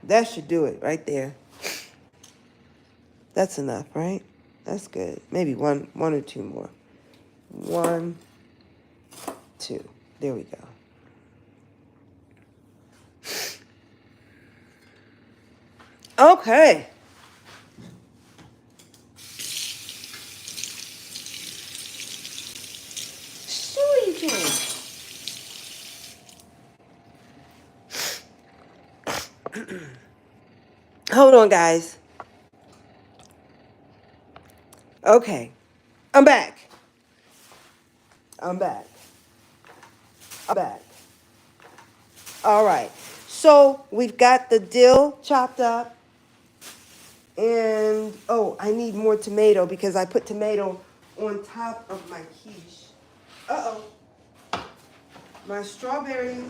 That should do it right there. That's enough, right? That's good. Maybe one or two more. 1, 2. There we go. Okay. Sure you can. Hold on, guys. Okay, I'm back. I'm back. I'm back. All right. So we've got the dill chopped up. And, oh, I need more tomato because I put tomato on top of my quiche. Uh-oh. My strawberries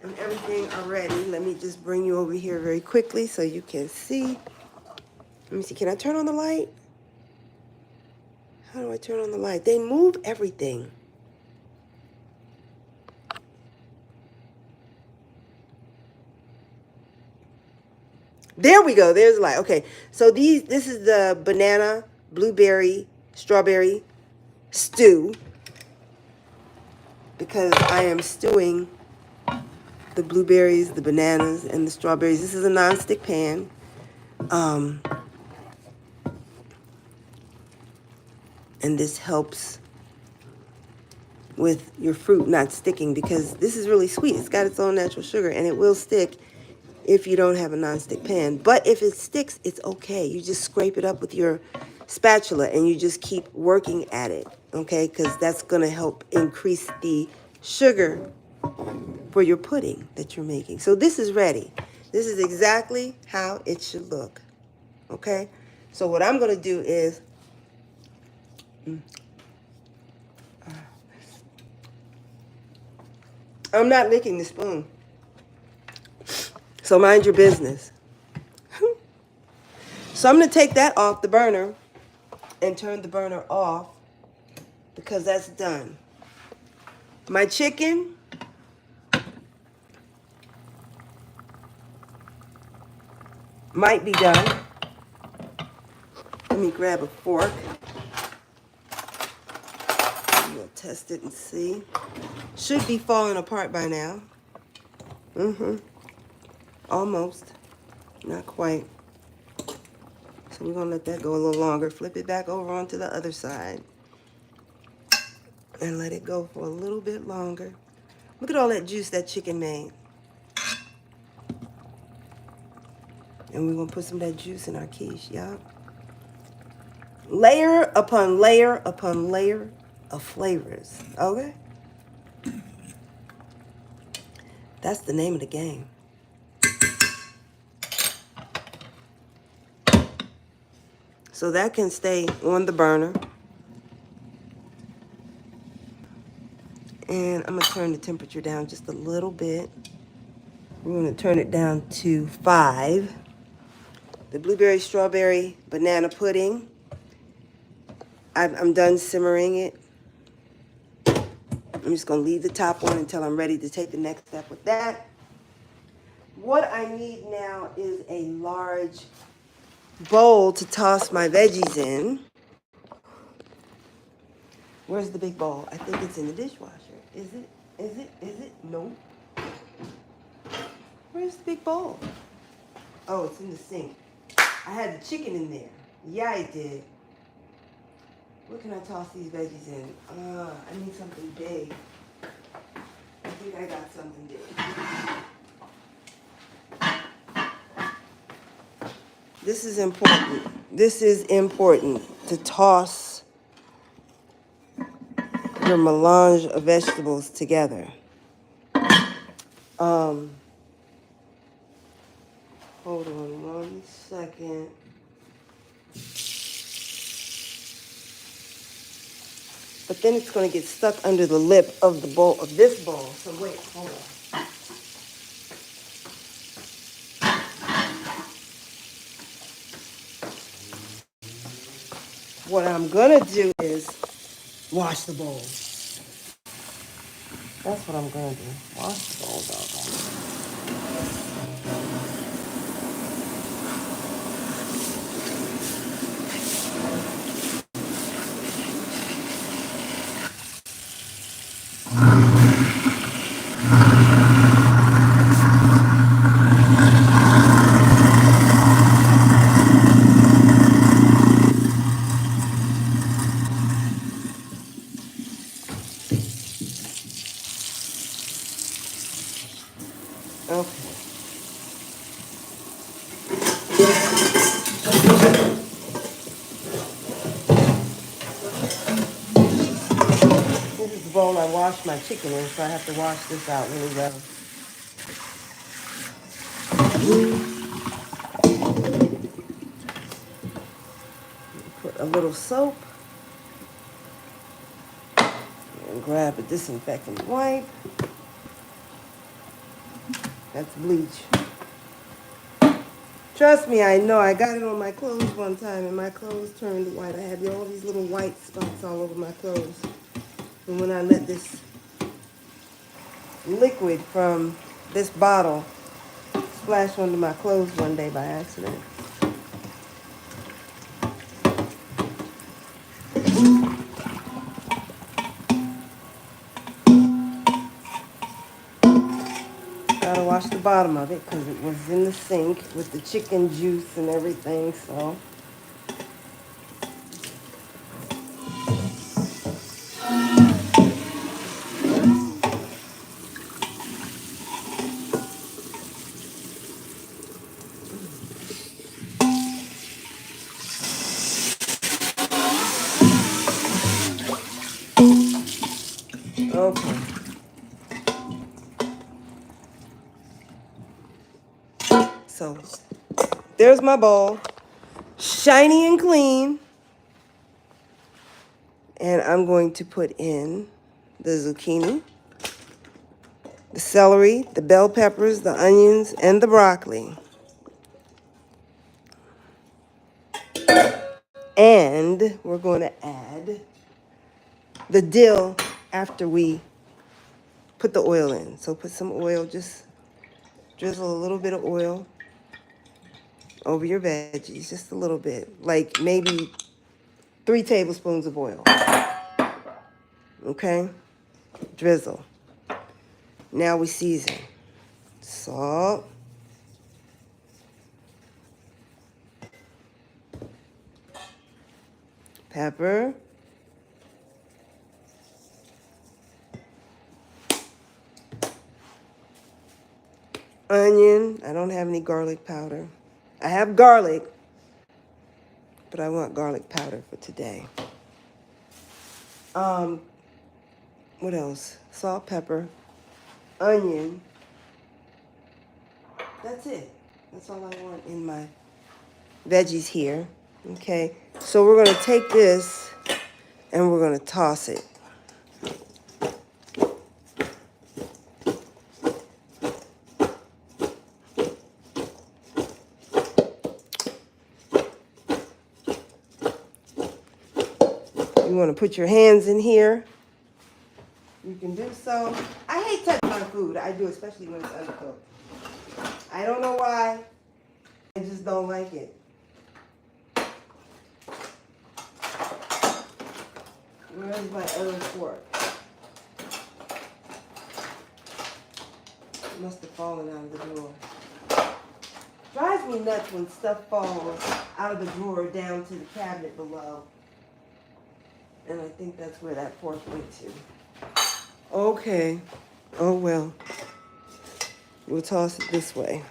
and everything are ready. Let me just bring you over here very quickly so you can see. Let me see. Can I turn on the light? How do I turn on the light? They move everything. There we go. There's the light. Okay. So this is the banana, blueberry, strawberry stew because I am stewing the blueberries, the bananas, and the strawberries. This is a nonstick pan. And this helps with your fruit not sticking because this is really sweet. It's got its own natural sugar and it will stick if you don't have a nonstick pan. But if it sticks, it's okay. You just scrape it up with your spatula and you just keep working at it, okay? Because that's going to help increase the sugar for your pudding that you're making. So this is ready. This is exactly how it should look, okay? So what I'm going to do is I'm not licking the spoon. So mind your business. So I'm going to take that off the burner and turn the burner off because that's done. My chicken might be done. Let me grab a fork. We'll test it and see. Should be falling apart by now. Almost. Not quite. So we're going to let that go a little longer. Flip it back over onto the other side. And let it go for a little bit longer. Look at all that juice that chicken made. And we're going to put some of that juice in our quiche, y'all. Layer upon layer upon layer of flavors, okay? That's the name of the game. So that can stay on the burner. And I'm going to turn the temperature down just a little bit. We're going to turn it down to 5. The blueberry, strawberry, banana pudding. I'm done simmering it. I'm just going to leave the top on until I'm ready to take the next step with that. What I need now is a large bowl to toss my veggies in. Where's the big bowl? I think it's in the dishwasher. Is it? Is it? Is it? No. Where's the big bowl? Oh, it's in the sink. I had the chicken in there. Yeah, I did. What can I toss these veggies in? I need something big. I think I got something big. This is important. This is important to toss your melange of vegetables together. Hold on 1 second. But then it's going to get stuck under the lip of the bowl, of this bowl. So wait, hold on. What I'm going to do is wash the bowl. That's what I'm going to do. Wash the bowl, doggone. bowl I washed my chicken in, so I have to wash this out really well. Put a little soap. And grab a disinfectant wipe. That's bleach. Trust me, I know. I got it on my clothes one time, and my clothes turned white. I had all these little white spots all over my clothes. And when I let this liquid from this bottle splash onto my clothes one day by accident. Gotta wash the bottom of it because it was in the sink with the chicken juice and everything, so. Okay. So, there's my bowl. Shiny and clean. And I'm going to put in the zucchini, the celery, the bell peppers, the onions, and the broccoli. And we're going to add the dill after we put the oil in. So put some oil, just drizzle a little bit of oil over your veggies, just a little bit, like maybe 3 tablespoons of oil. Okay? Drizzle. Now we season. Salt. Pepper. Onion. I don't have any garlic powder. I have garlic, but I want garlic powder for today. What else? Salt, pepper, onion. That's it. That's all I want in my veggies here. Okay, so we're going to take this and we're going to toss it. You want to put your hands in here, you can do so. I hate touching my food. I do, especially when it's undercooked. I don't know why. I just don't like it. Where's my other fork? It must have fallen out of the drawer. Drives me nuts when stuff falls out of the drawer down to the cabinet below. And I think that's where that fork went to. Okay. Oh well. We'll toss it this way.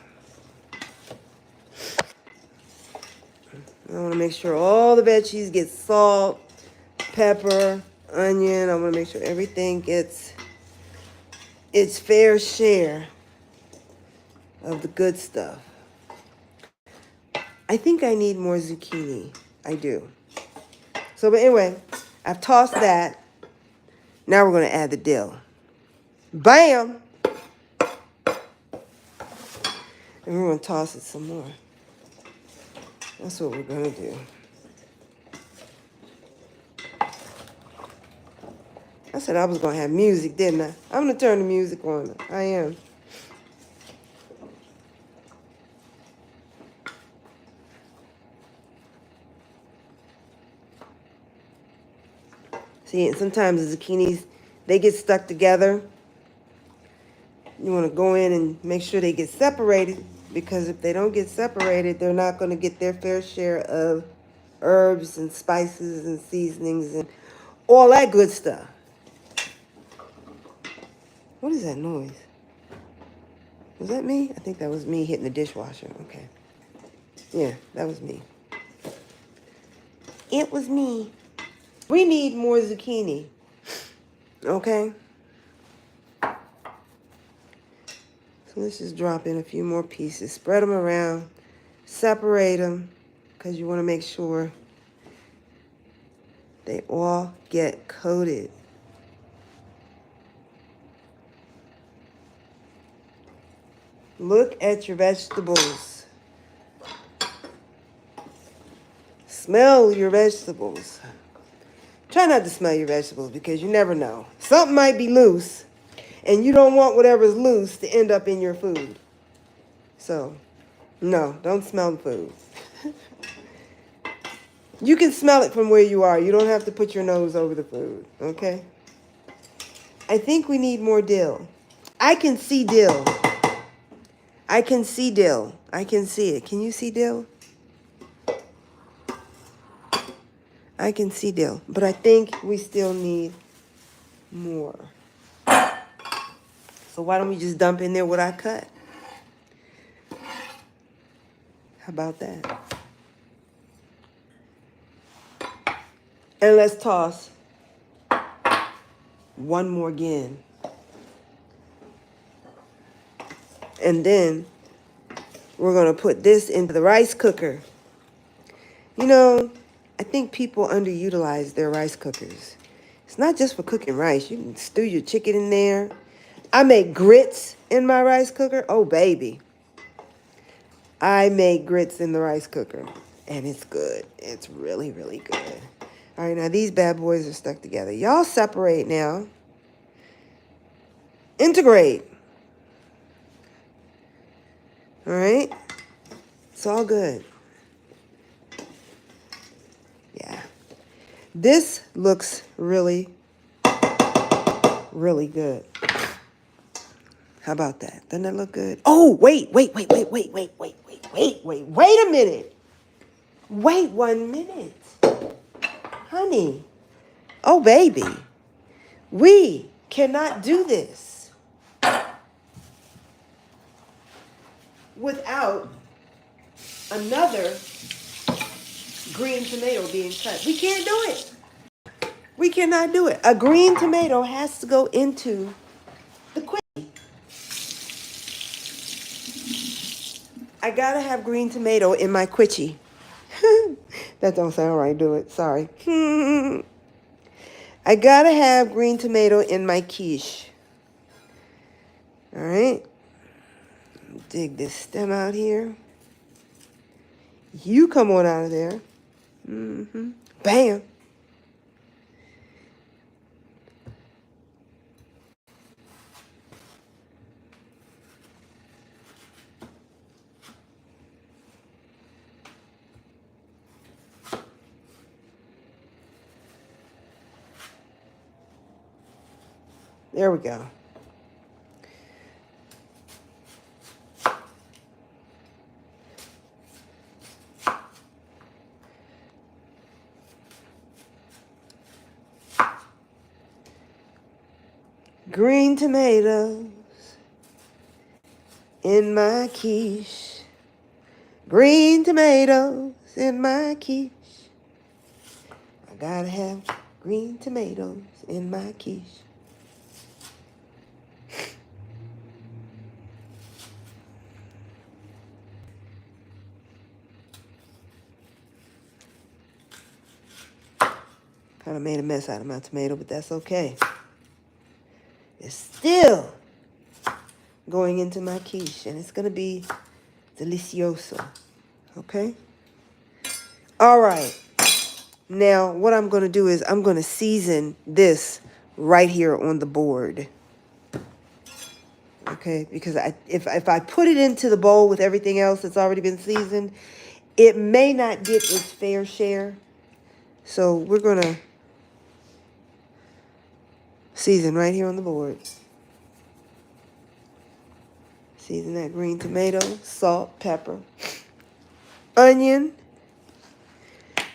I want to make sure all the veggies get salt, pepper, onion. I want to make sure everything gets its fair share of the good stuff. I think I need more zucchini. I do. So, but anyway, I've tossed that. Now we're going to add the dill. Bam! And we're going to toss it some more. That's what we're going to do. I said I was going to have music, didn't I? I'm going to turn the music on. I am. See, and sometimes the zucchinis, they get stuck together. You want to go in and make sure they get separated, because if they don't get separated, they're not going to get their fair share of herbs and spices and seasonings and all that good stuff. What is that noise? Was that me? I think that was me hitting the dishwasher. Okay. Yeah, that was me. It was me. We need more zucchini. Okay? So let's just drop in a few more pieces. Spread them around. Separate them because you want to make sure they all get coated. Look at your vegetables. Smell your vegetables. Try not to smell your vegetables because you never know. Something might be loose, and you don't want whatever's loose to end up in your food. So, no, don't smell the food. You can smell it from where you are. You don't have to put your nose over the food, okay? I think we need more dill. I can see dill. I can see dill. I can see it. Can you see dill? I can see dill, but I think we still need more. So why don't we just dump in there what I cut? How about that? And let's toss one more again. And then we're going to put this into the rice cooker. You know, I think people underutilize their rice cookers. It's not just for cooking rice. You can stew your chicken in there. I make grits in my rice cooker. Oh, baby. I make grits in the rice cooker. And it's good. It's really, really good. All right, now these bad boys are stuck together. Y'all separate now. Integrate. All right? It's all good. Yeah. This looks really, really good. How about that? Doesn't that look good? Oh, wait a minute. Wait 1 minute. Honey. Oh, baby. We cannot do this without another green tomato being cut. We can't do it. We cannot do it. A green tomato has to go into the quiche. I gotta have green tomato in my quiche. That don't sound right, do it? Sorry. I gotta have green tomato in my quiche. All right. Dig this stem out here. You come on out of there. Bam. There we go. Green tomatoes in my quiche. Green tomatoes in my quiche. I gotta have green tomatoes in my quiche. Kind of made a mess out of my tomato, but that's okay. It's still going into my quiche, and it's gonna be delicioso. Okay? All right. Now, what I'm gonna do is I'm gonna season this right here on the board. Okay, because if I put it into the bowl with everything else that's already been seasoned, it may not get its fair share. So we're gonna season right here on the board. Season that green tomato, salt, pepper, onion,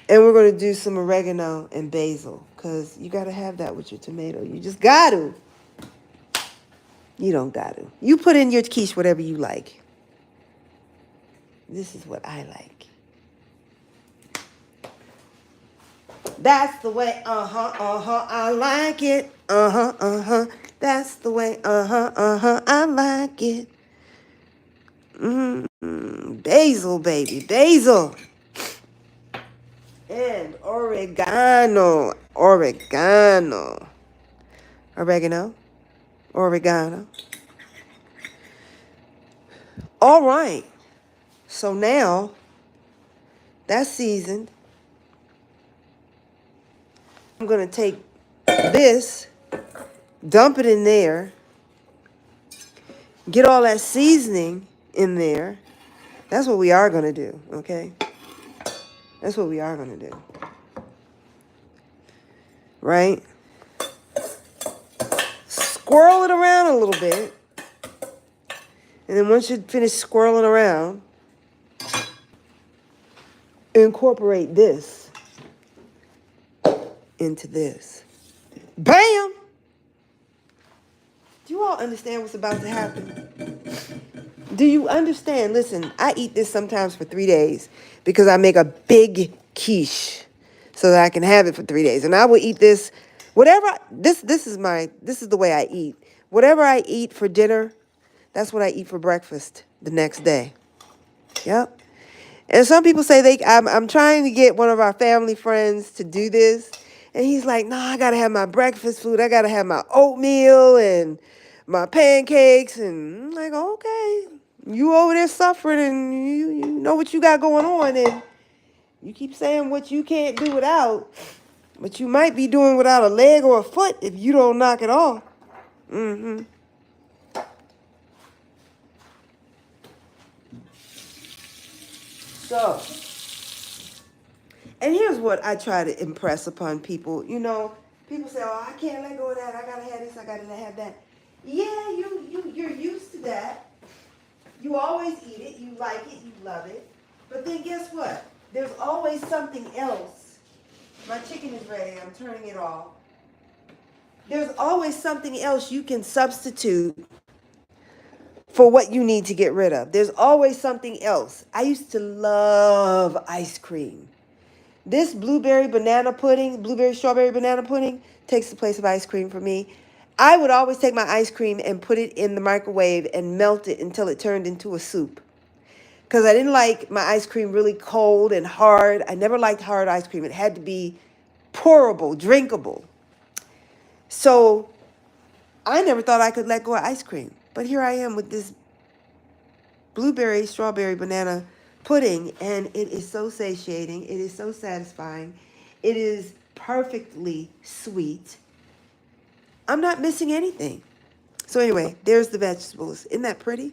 and we're gonna do some oregano and basil because you gotta have that with your tomato. You just got to. You don't got to. You put in your quiche whatever you like. This is what I like. That's the way, I like it. That's the way, I like it. Basil, baby, basil. And oregano. Oregano. Oregano. Oregano. All right. So now that's seasoned. I'm going to take this, dump it in there, get all that seasoning in there. That's what we are going to do, okay? That's what we are going to do. Right? Swirl it around a little bit. And then once you finish swirling around, incorporate this into this. Bam! Do you all understand what's about to happen? Do you understand? Listen, I eat this sometimes for 3 days because I make a big quiche so that I can have it for 3 days. And I will eat this, whatever, this is the way I eat. Whatever I eat for dinner, that's what I eat for breakfast the next day. Yep. And some people say I'm trying to get one of our family friends to do this. And he's like, no, I got to have my breakfast food. I got to have my oatmeal and my pancakes. And I'm like, okay, you over there suffering and you know what you got going on. And you keep saying what you can't do without. But you might be doing without a leg or a foot if you don't knock it off. Mm-hmm. So, and here's what I try to impress upon people. You know, people say, "Oh, I can't let go of that. I gotta have this. I gotta have that." Yeah, you're used to that. You always eat it. You like it. You love it. But then guess what? There's always something else. My chicken is ready. I'm turning it off. There's always something else you can substitute for what you need to get rid of. There's always something else. I used to love ice cream. This blueberry strawberry banana pudding takes the place of ice cream for me. I would always take my ice cream and put it in the microwave and melt it until it turned into a soup. Because I didn't like my ice cream really cold and hard. I never liked hard ice cream. It had to be pourable, drinkable. So I never thought I could let go of ice cream. But here I am with this blueberry, strawberry, banana pudding, and it is so satiating. It is so satisfying. It is perfectly sweet. I'm not missing anything. So anyway, there's the vegetables. Isn't that pretty?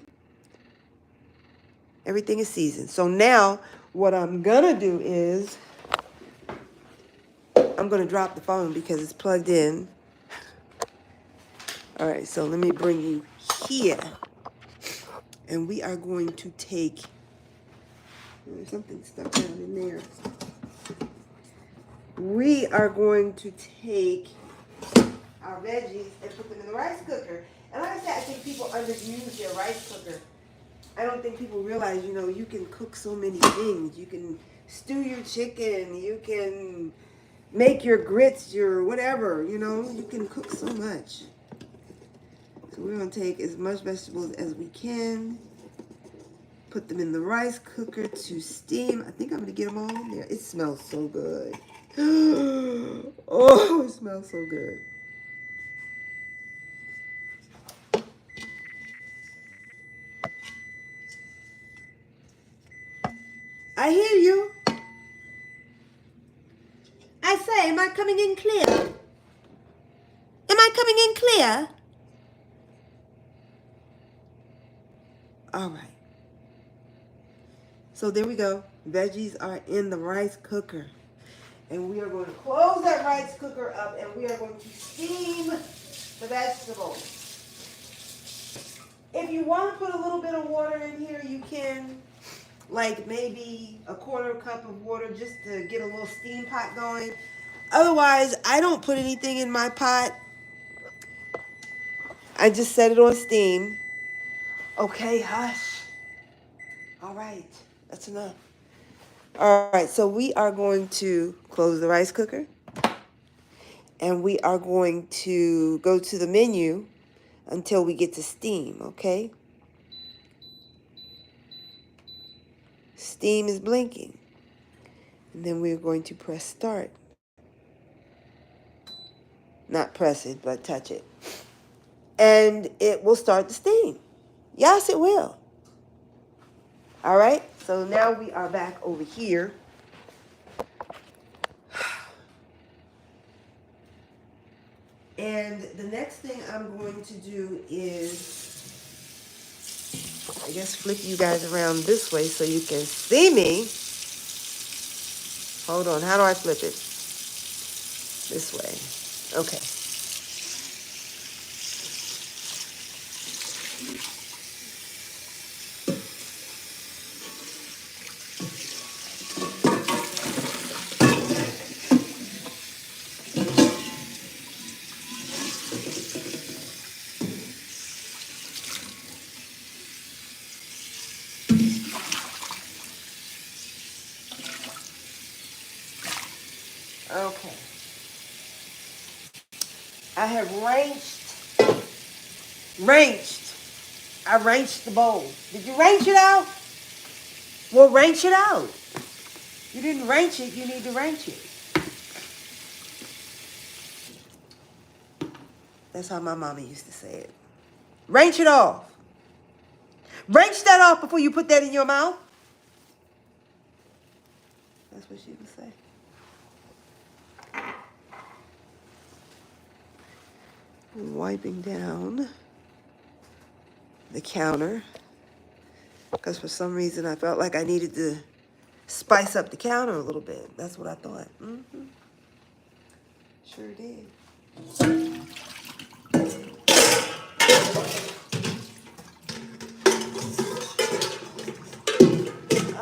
Everything is seasoned. So now what I'm going to do is I'm going to drop the phone because it's plugged in. All right, so let me bring you here. And we are going to take, there's something stuck down in there. We are going to take our veggies and put them in the rice cooker. And like I said, I think people underuse their rice cooker. I don't think people realize, you can cook so many things. You can stew your chicken. You can make your grits, your whatever, You can cook so much. So we're going to take as much vegetables as we can. Put them in the rice cooker to steam. I think I'm going to get them all in there. It smells so good. Oh, it smells so good. I hear you. I say, am I coming in clear? Am I coming in clear? All right. So there we go. Veggies are in the rice cooker. And we are going to close that rice cooker up and we are going to steam the vegetables. If you want to put a little bit of water in here, you can. Like maybe a quarter cup of water just to get a little steam pot going. Otherwise, I don't put anything in my pot. I just set it on steam. Okay, hush. All right, that's enough. All right, so we are going to close the rice cooker. And we are going to go to the menu until we get to steam, okay? Steam is blinking. And then we're going to press start. Not press it, but touch it. And it will start to steam. Yes, it will. All right, so now we are back over here. And the next thing I'm going to do is, I guess, flip you guys around this way so you can see me. Hold on, how do I flip it? This way. Okay. Okay. I have I wrenched the bowl. Did you wrench it out? Well, wrench it out. You didn't wrench it, you need to wrench it. That's how my mama used to say it. Wrench it off. Wrench that off before you put that in your mouth. That's what she would say. I'm wiping down the counter because for some reason I felt like I needed to spice up the counter a little bit. That's what I thought. Sure did.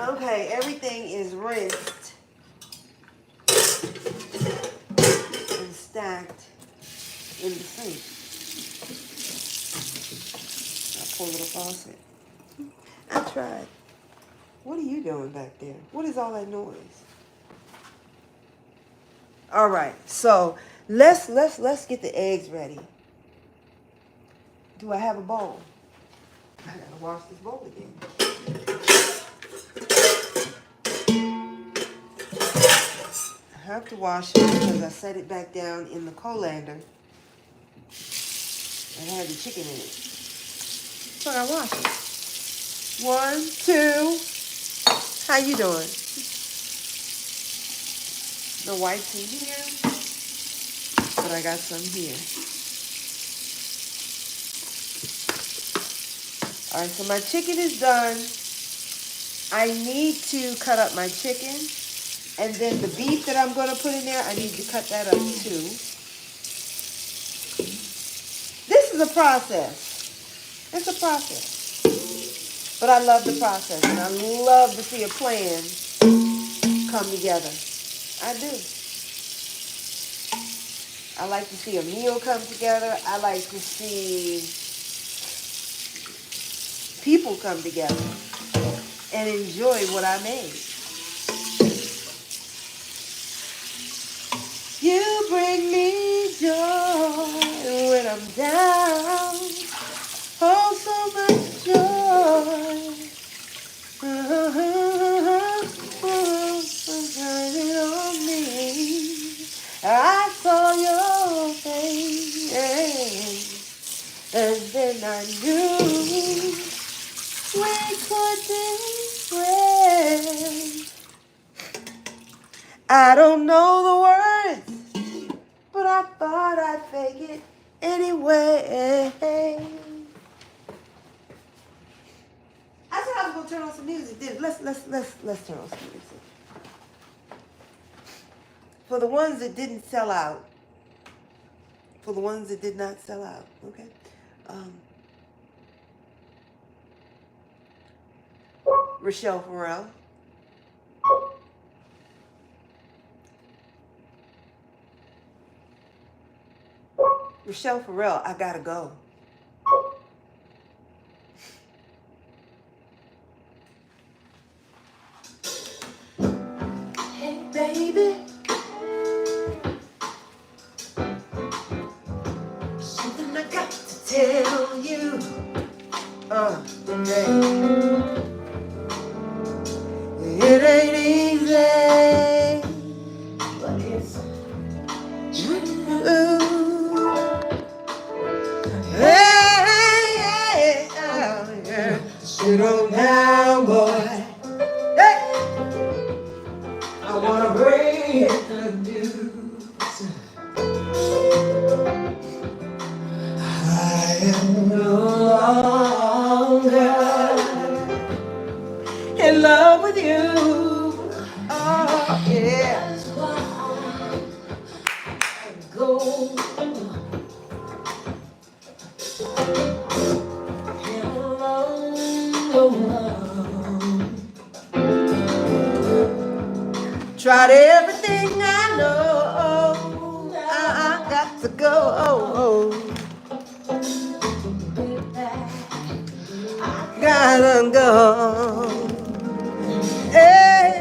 Okay, everything is rinsed and stacked in the sink. I'll pull the faucet. I tried. What are you doing back there? What is all that noise? All right, so let's get the eggs ready. Do I have a bowl? I gotta wash this bowl again. I have to wash it because I set it back down in the colander and it had the chicken in it. So I wash it. 1, 2. How you doing? The white's in here, but I got some here. All right, so my chicken is done. I need to cut up my chicken. And then the beef that I'm going to put in there, I need to cut that up too. This is a process. It's a process. But I love the process. And I love to see a plan come together. I do. I like to see a meal come together. I like to see people come together and enjoy what I made. You bring me joy when I'm down. Oh, so much joy. Shining on me. I saw your face, and then I knew we couldn't win. I don't know the words, but I thought I'd fake it anyway. I said I was gonna turn on some music. Let's turn on some music. For the ones that didn't sell out. For the ones that did not sell out. Okay. Rochelle Farrell. Rochelle Farrell, I gotta go. tell you, okay. It ain't easy, but it's true. Hey, yeah. Sit on down, boy. Hey, I wanna break the news. I am no longer in love with you. Oh, yeah. That's why I go. Tried everything I know. I got to go. Gotta go. Hey.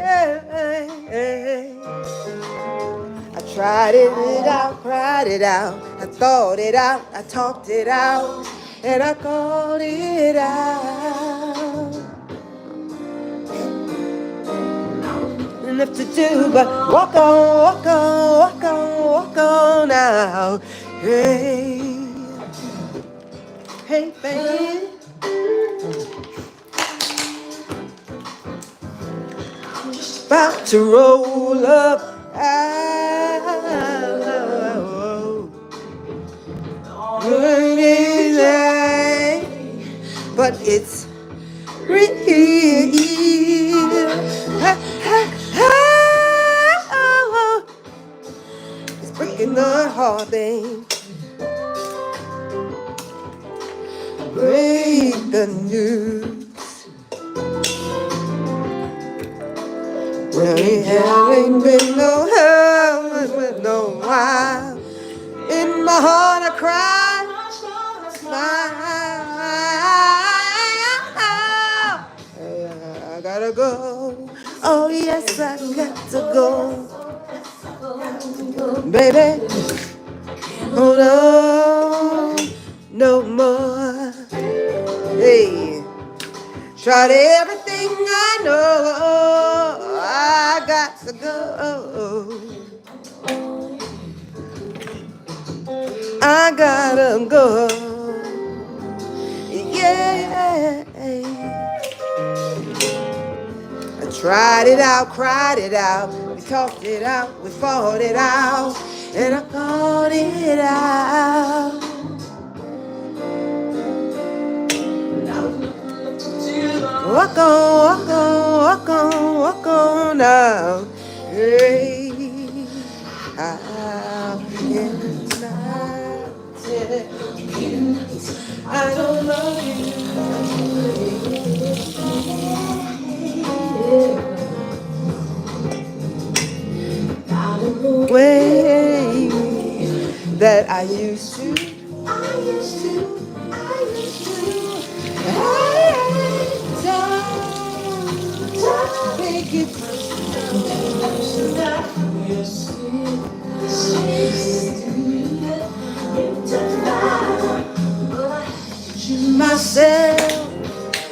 I tried it out, cried it out. I thought it out, I talked it out, and I called it out. Enough to do, but walk on now. Hey, baby. About to roll up. But it's real. It's breaking the heart, babe. Break the news. Well, there ain't been no hell with no while. In my heart I cry, I gotta go. Oh yes, I got to go. Baby, hold on, no more. Hey, tried everything I know. I got to go. I gotta go. Yeah. I tried it out, cried it out. We talked it out, we fought it out, and I called it out. Walk on now. Hey, how can I tell you I don't love you? Way that I used to. Make it myself.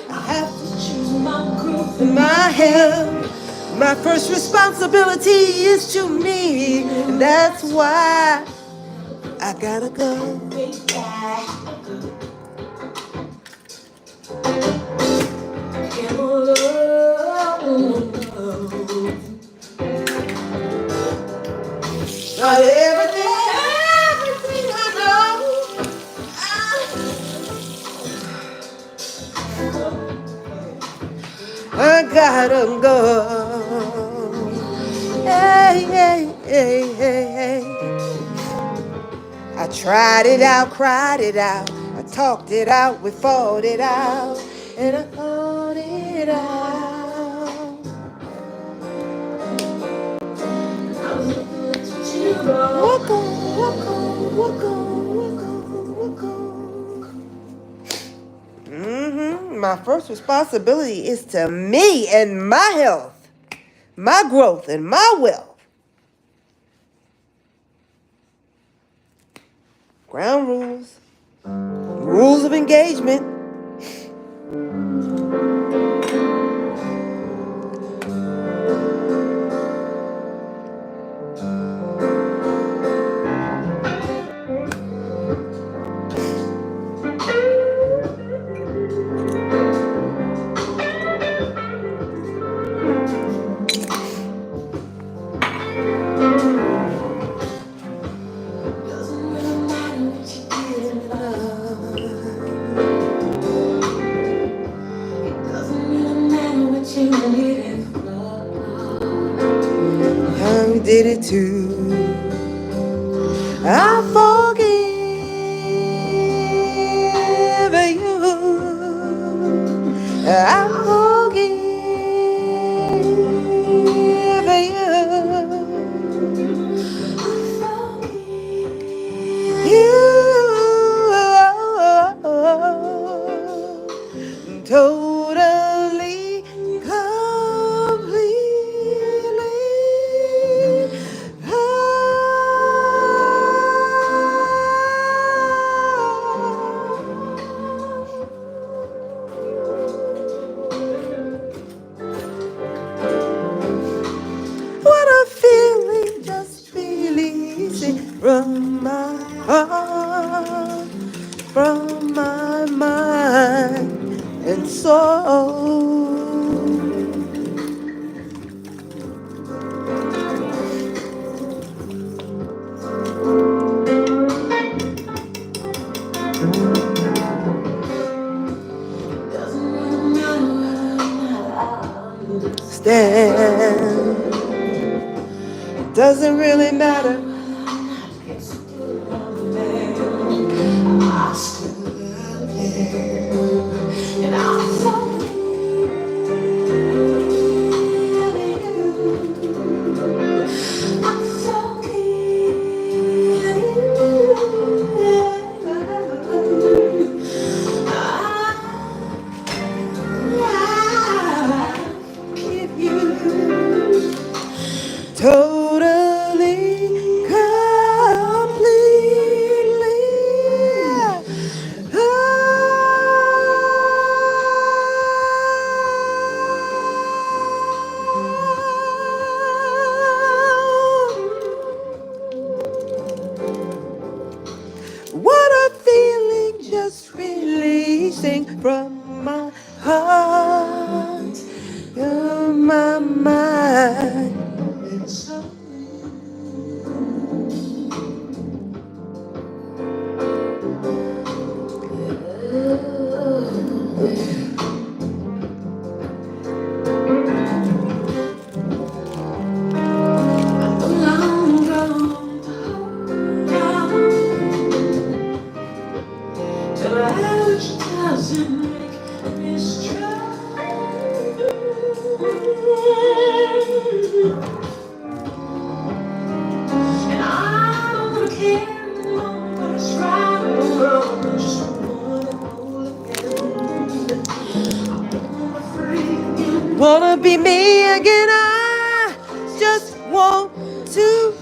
I have to choose my growth and my health. My first responsibility is to me, and that's why I gotta go. Not everything I know. I gotta go. Hey. I tried it out, cried it out. I talked it out, we fought it out, and I called it out. Walk on. My first responsibility is to me and my health, my growth, and my wealth. Ground rules. Rules of engagement. How we did it too. I forgive you. I forgive you. Totally, completely. What a feeling, just releasing from my heart, from my mind and soul. Stand. Doesn't really matter. I still love you, and I'm so totally, completely. What a feeling, just releasing from my heart, my mind. Doesn't make me strong. And I don't care what's right or wrong. I just wanna hold again. I wanna free again. Wanna be me again. I just want to.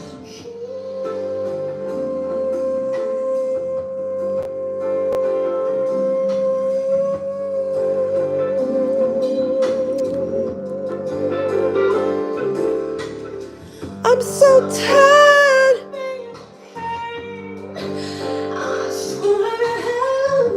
I'm so tired. I just wanna help.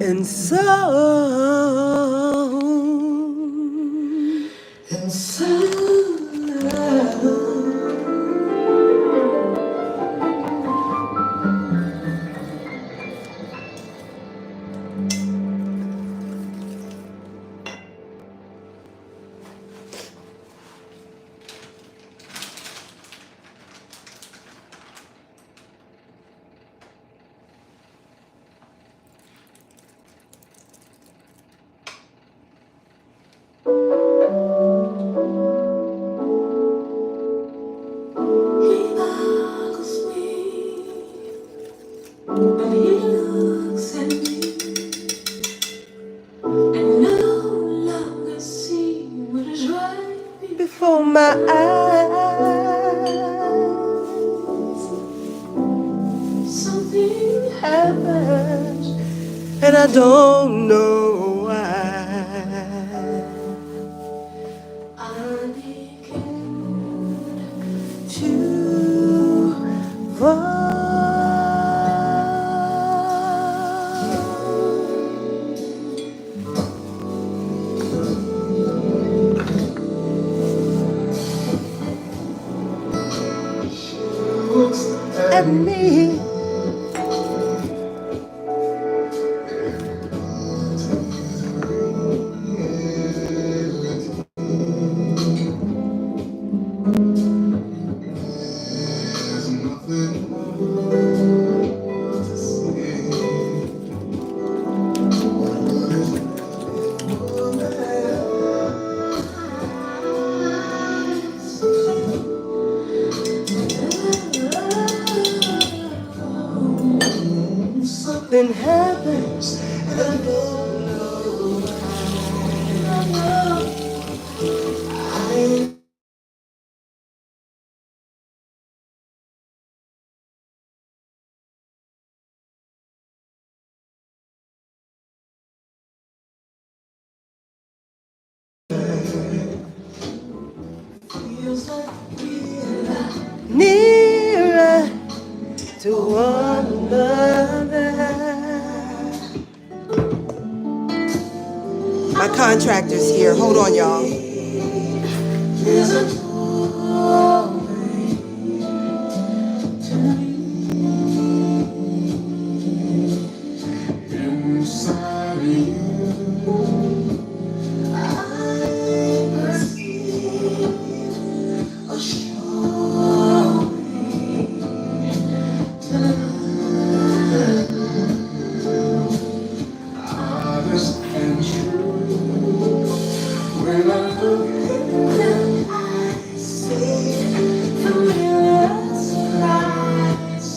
And so, he boggles me, and he looks at me, and no longer see what is right before my eyes. Something happens, and I don't know why. I begin to fall at me. Something happens, and I don't know. Feels like we're nearer to one another. My contractor's here. Hold on, y'all. There's a doorway to me. Inside you, I perceive a sure way to honest and true. When I look in them, I see familiar sights,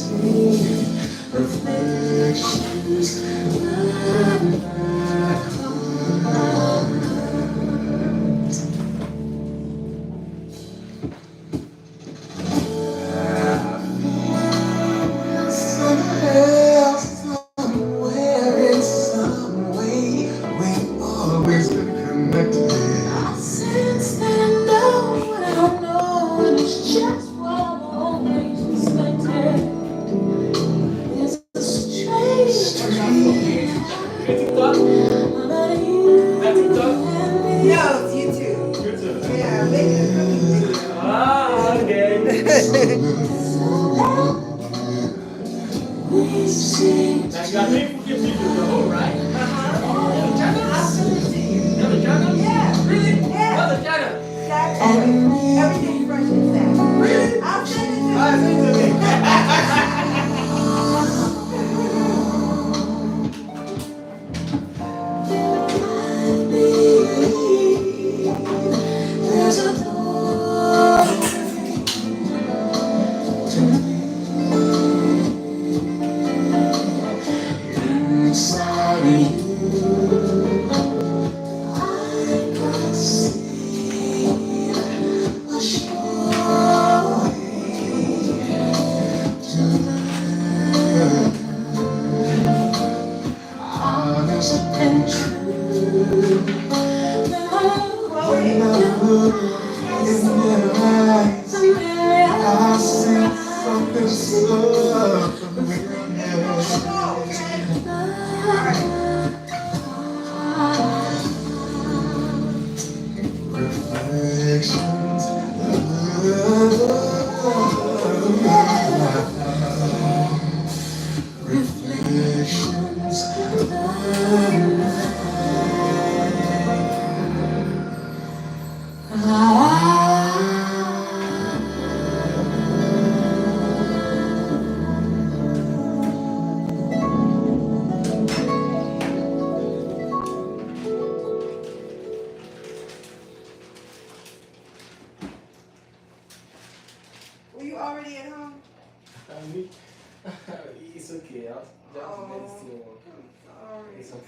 reflections that back home. Somehow, somewhere, in some way, we've always been connected. I sense that I know what I don't know, and it's just what I've always suspected. There's a strange feeling about you and me. No, it's YouTube. Yeah, I'm making a cooking video. Ah, okay. We sing. Now you got me for giving you the whole, right? Yeah, really? Yeah. Mother Jana. Everything fresh and sad. Really? I'll send it to you. Send it to me. There's a door to me. Inside you, I can see a sure way to learn. Honest and true. When I look in their eyes, I see something so familiar. It's okay.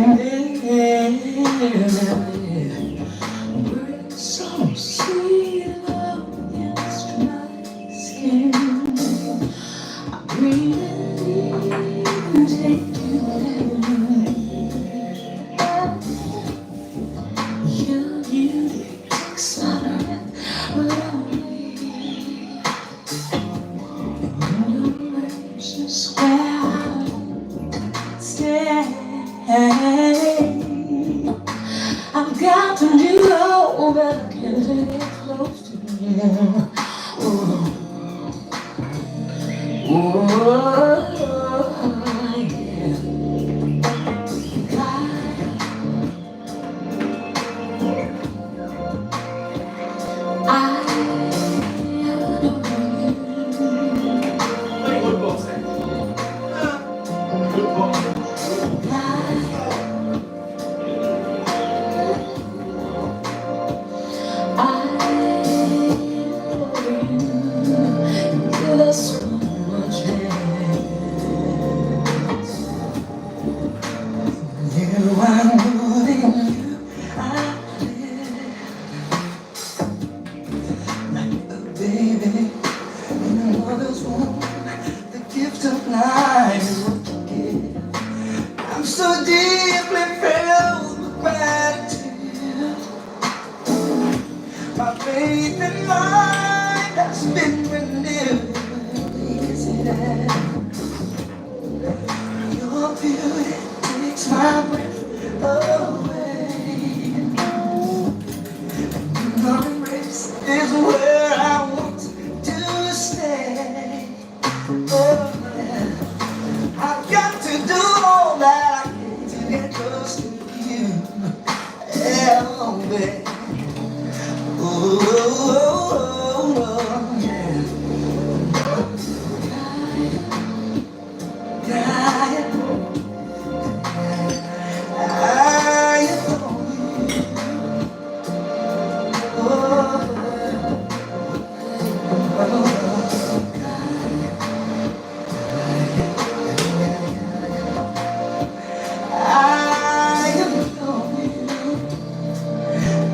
And so sweet against my skin. I really take you there. Your beauty takes my breath away. Your words just where I stay. I've got to know that I can't get close to you. Oh, yeah. I Hey, good box, eh? Good box. so much you are more than you. I live like a baby in a mother's womb. The gift of life is what you give. I'm so deeply filled with gratitude. My faith in life has been renewed. Because it has. Your beauty takes my breath away. Your embrace is where I want to stay. Oh, yeah. I've got to do all that I can to get close to you. Yeah, oh, baby. Oh, oh, oh, oh, yeah.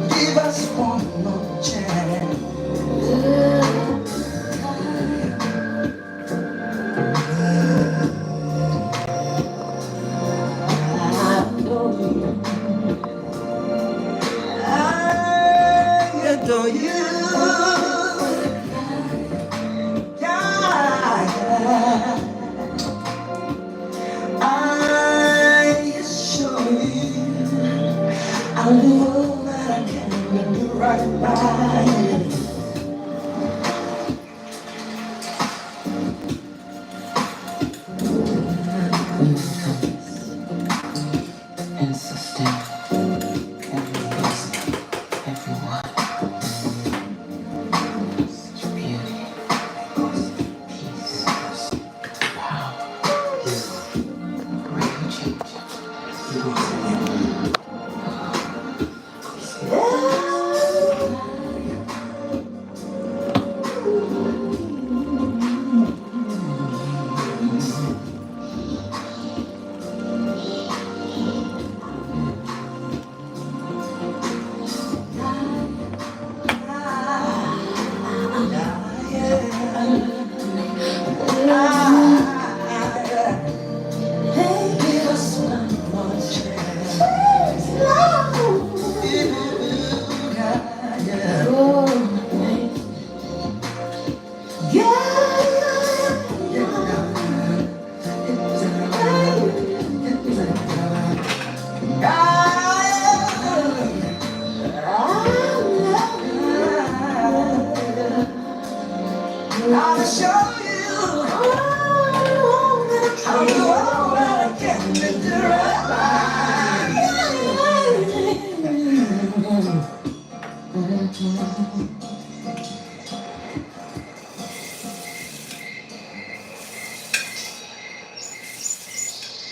Give us one more chance. I adore you. I assure you, I'll do all that I can to do right by you. And sustain every person, everyone. Such beauty, peace, power, great change.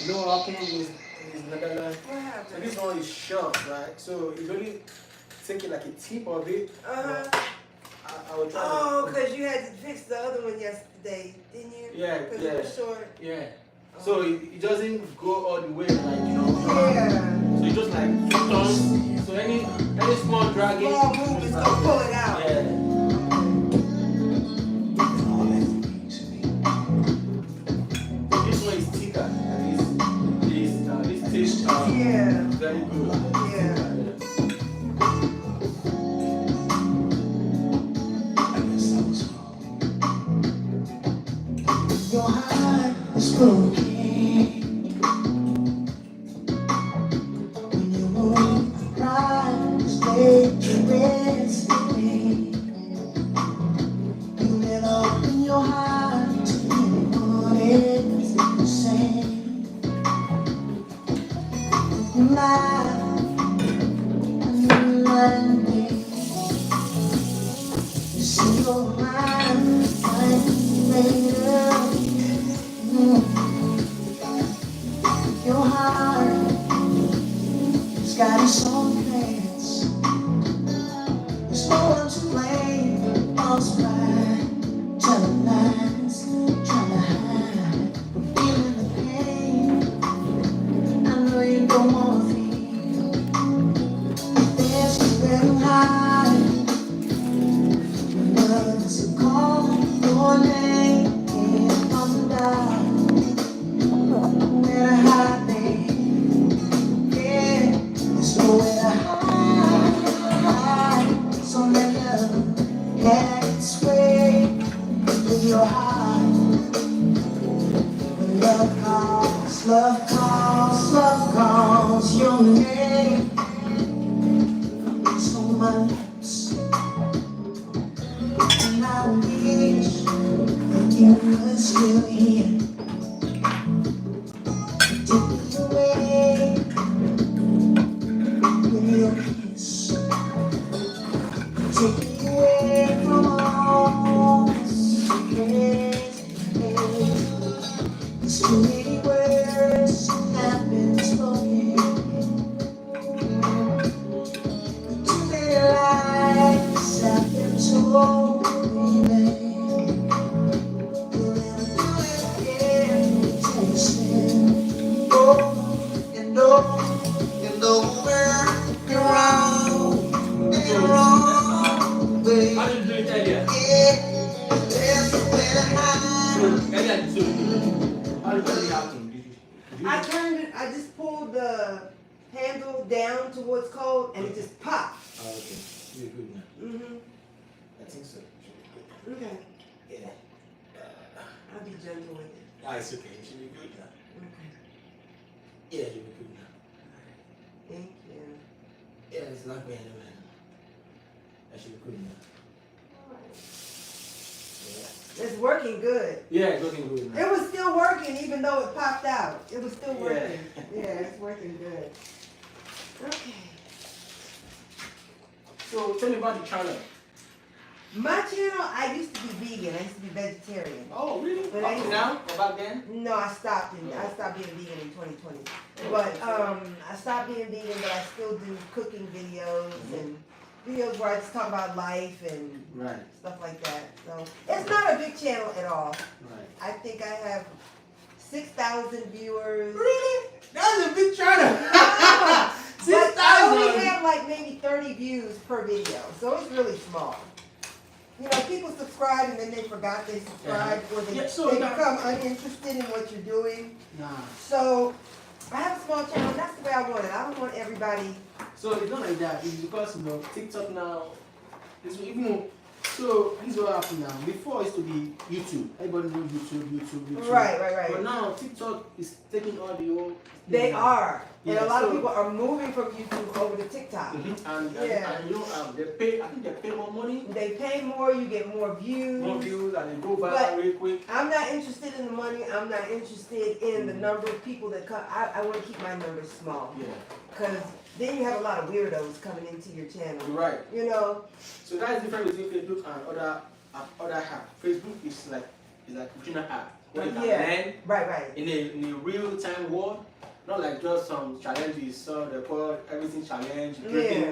You know what happened in Netherlands? What So happened? this one is short, right? So it's only taking like a tip of it. I will try Oh, to. because you had to fix the other one yesterday, didn't you? Yeah, Because yeah. it was short. Yeah. So it doesn't go all the way, like, you know. Yeah. So it just like turns. So any small dragging. Small movements gonna pull it out. Yeah. This one is thicker. And this taste Yeah. very good. Yeah. I guess that was wrong. Your heart is broken when you won't cry, stay to rest away. You let open your heart to anyone else the same. You lie and you lie again. You see your mind made up. Your heart has got its own plans. There's no one to blame. All's right. Telling lies, trying to hide from feeling the pain. I know you don't wanna feel. There's nowhere to hide. When others call your name, can't come down. Where to hide, babe? Yeah, there's nowhere to hide. So let love have its way with your heart. When love calls, love calls, love calls your name. So my lips, and I wish that you were still here. Take me away with your kiss. Take me away from all this crazy pain. There's too many words have been spoken. Too many lies have been told. You'll never do it again. Tasting over and over and over and around and around, babe. How did you do it earlier? Yeah, there's nowhere to hide. Earlier, so how did it happen? Did you I turned it, I just pulled the handle down to what's cold and it just popped. Oh, okay. You're good now. Mm-hmm. I think so. Okay. Yeah. I'll be gentle with it. Ah, it's okay. You should be good now. Okay. Yeah, you'll be good now. Thank you. Yeah, it's not bad, man. I should be good now. It's working good. Yeah, it's looking good now. It was still working even though it popped out. It was still Yeah. working. Yeah, it's working good. Okay. So tell me about the channel. My channel, I used to be vegan. I used to be vegetarian. Oh, really? But Up to now or back then? No, I stopped being vegan in 2020. But I stopped being vegan, but I still do cooking videos and videos where I just talk about life and Right. stuff like that. So it's not a big channel at all. Right. I think I have 6,000 viewers. Really? That's a big channel. But I only 6,000. have like maybe 30 views per video, so it's really small. You know, people subscribe and then they forgot they subscribed or they, Yeah, so they now- become uninterested in what you're doing. Nah. So I have a small channel. That's the way I want it. I don't want everybody. So it's not like that. It's because, you know, TikTok now is even. So this is what happened now. Before it used to be YouTube. Everybody knows YouTube. Right. But now TikTok is taking all the old. They are. And Yeah, a lot of so- people are moving from YouTube over to TikTok. And Yeah. you know, they pay. I think they pay more money, They pay more, you get more views. more views, and they go viral But- real quick. I'm not interested in the money. I'm not interested in the number of people that come. I want to keep my numbers small. Yeah, Because then you have a lot of weirdos coming into your channel. you're right. You know? So that is different between Facebook and other app. Facebook is like original app. where you can Yeah. learn Right. in a real time world. Not like just some challenges, so they call everything challenge,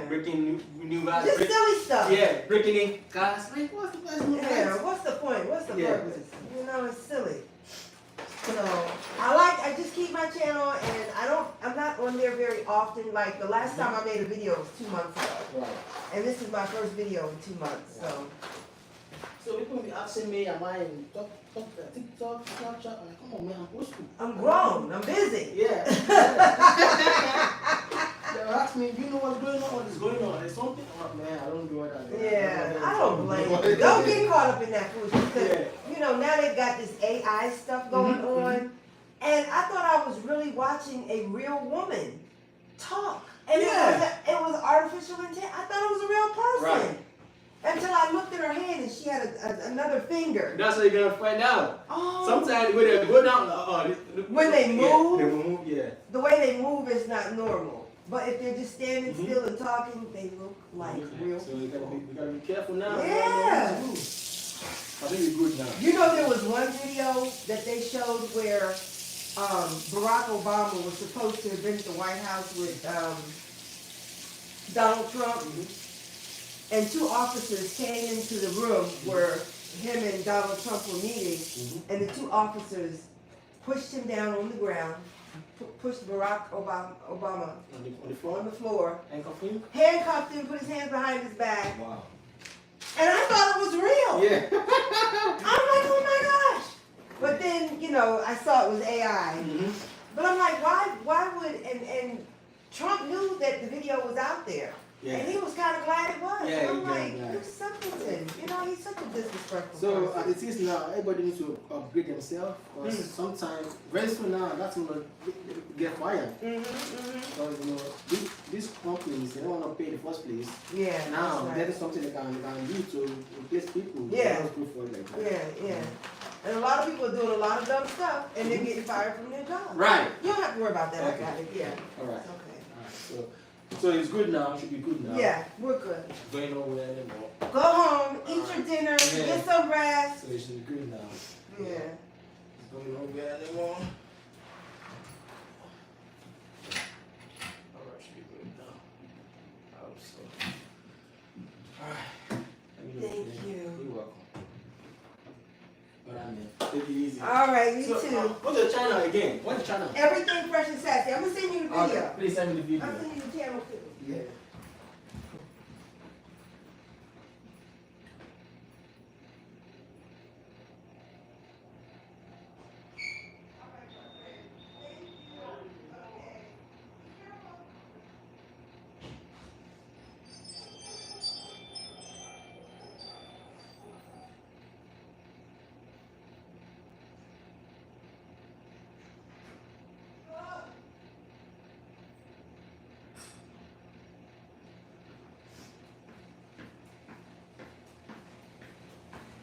breaking new bars. Just silly stuff. Yeah, breaking in cars. Like, what's the best new Yeah, what's the point? What's the purpose? You know, it's silly. So I just keep my channel, and I'm not on there very often. Like the last time I made a video was 2 months ago. Right. And this is my first video in 2 months, So people be asking me, am I in TikTok, Snapchat? I'm like, come on, man, I'm old school. I'm grown. I'm busy. Yeah. They ask me, do you know what's going on? What is going on? There's something. I'm like, man, I don't do that. Yeah, I don't blame you. Don't get caught up in that foolishness. Because, you know, now they've got this AI stuff going on. And I thought I was really watching a real woman talk. And it was artificial intelligence. I thought it was a real person. Right. Until I looked at her hand and she had another finger. That's how you're going to find out. Oh. Sometimes when they go down, when they move, yeah. the way they move is not normal. But if they're just standing still and talking, they look like real So people. you gotta be careful now. Yeah. I think you're good now. You know, there was one video that they showed where Barack Obama was supposed to have been at the White House with Donald Trump. And 2 officers came into the room where him and Donald Trump were meeting, and the 2 officers pushed him down on the ground, pushed Barack Obama on the floor, handcuffed him, put his hands behind his back. Wow. And I thought it was real. Yeah. I'm like, oh my gosh. But then, you know, I saw it was AI. But I'm like, why would, and Trump knew that the video was out there. Yeah. And he was kind of glad it was. Yeah, and I'm he like, glad. you simpleton. You know, he's such a disrespectful So person. it is now, everybody needs to upgrade themselves. Because sometimes, very soon now, that's going to get fired. Because, you know, these companies, they don't want to pay in the first place. Yeah. Now, that's that is something they can do to replace people. Yeah. They don't go for it like that. Yeah. And a lot of people are doing a lot of dumb stuff, and they're getting fired from their job. Right. You don't have to worry about that. Okay. I got it. Yeah. All right. It's okay. All right. So it's good now. It should be good now. Yeah, we're good. Going nowhere anymore. Go home, eat your dinner, get some rest. So it should be good now. Yeah. It's going nowhere anymore. Alright, should be good now. I hope so. Alright. Thank you. You're welcome. Alright, man. Take it easy. All right, you So, too. what's the channel again? What's the channel? Everything Fresh and Sassy. I'm gonna send you the video. Okay, please send me the video. I'll send you the channel too. Yeah.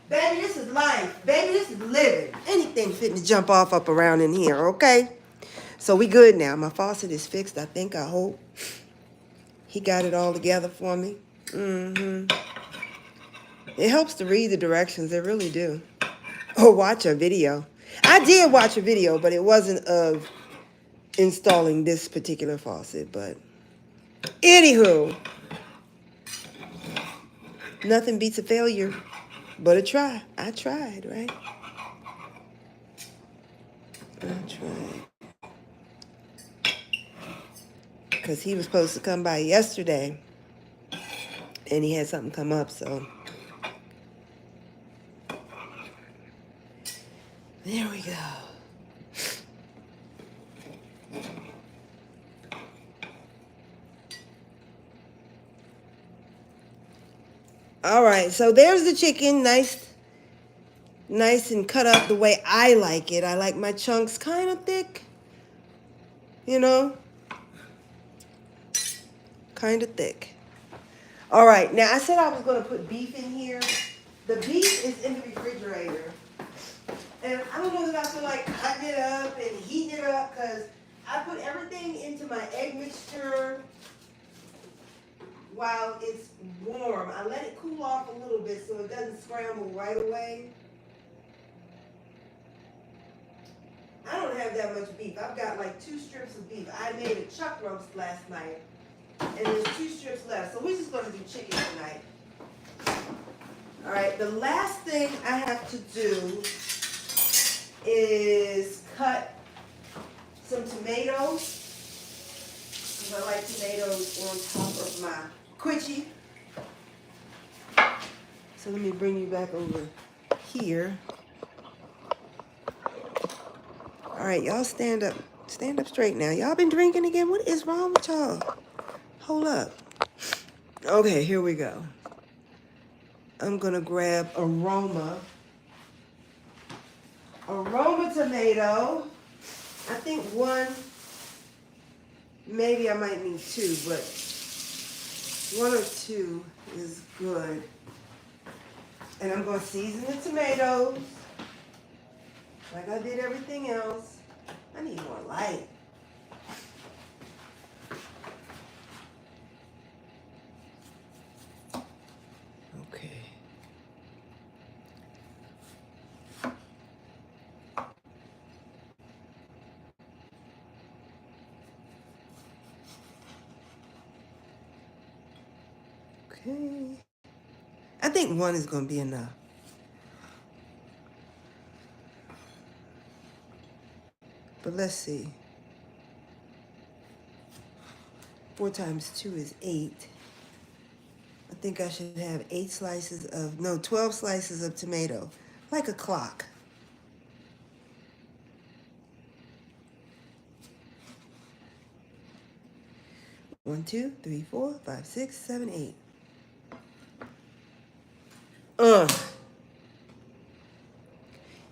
Baby, this is life. Baby, this is living. Anything fitting to jump off up around in here, okay? So we good now. My faucet is fixed, I think, I hope. He got it all together for me. It helps to read the directions, it really do. Or watch a video. I did watch a video, but it wasn't of installing this particular faucet, but anywho, nothing beats a failure. But a try. I tried, right? I tried. Because he was supposed to come by yesterday. And he had something come up, so. There we go. All right, so there's the chicken, nice and cut up the way I like it. I like my chunks kind of thick, you know, kind of thick. All right, now I said I was going to put beef in here. The beef is in the refrigerator, and I don't know that I feel like cutting it up and heating it up because I put everything into my egg mixture while it's warm. I let it cool off a little bit so it doesn't scramble right away. have that much beef. I've got like 2 strips of beef. I made a chuck roast last night, and there's 2 strips left. So we're just gonna do chicken tonight. All right, the last thing I have to do is cut some tomatoes. Because I like tomatoes on top of my quiche. So let me bring you back over here. All right, y'all stand up. Stand up straight now. Y'all been drinking again? What is wrong with y'all? Hold up. Okay, here we go. I'm gonna grab aroma tomato. I think 1, maybe I might need 2, but 1 or 2 is good. And I'm gonna season the tomatoes like I did everything else. I need more light. Okay. Okay. I think 1 is gonna be enough. But let's see. 4 times 2 is 8. I think I should have 12 slices of tomato, like a clock. One, 2, 3, 4, 5, 6, 7, 8.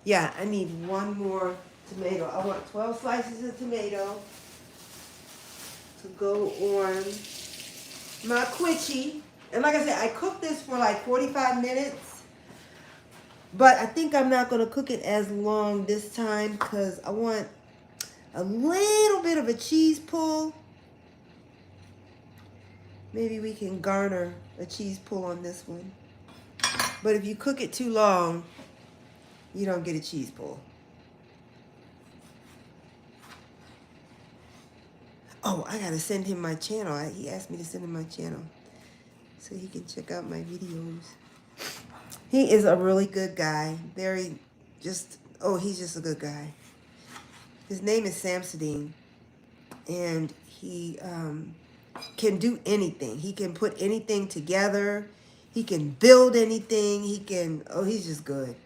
Yeah, I need 1 more tomato. I want 12 slices of tomato to go on my quiche. And like I said, I cooked this for like 45 minutes. But I think I'm not going to cook it as long this time because I want a little bit of a cheese pull. Maybe we can garner a cheese pull on this one. But if you cook it too long, you don't get a cheese pull. Oh, I gotta send him my channel. He asked me to send him my channel so he can check out my videos. He is a really good guy. He's just a good guy. His name is Samsudeen, and he can do anything. He can put anything together. He can build anything. He's just good.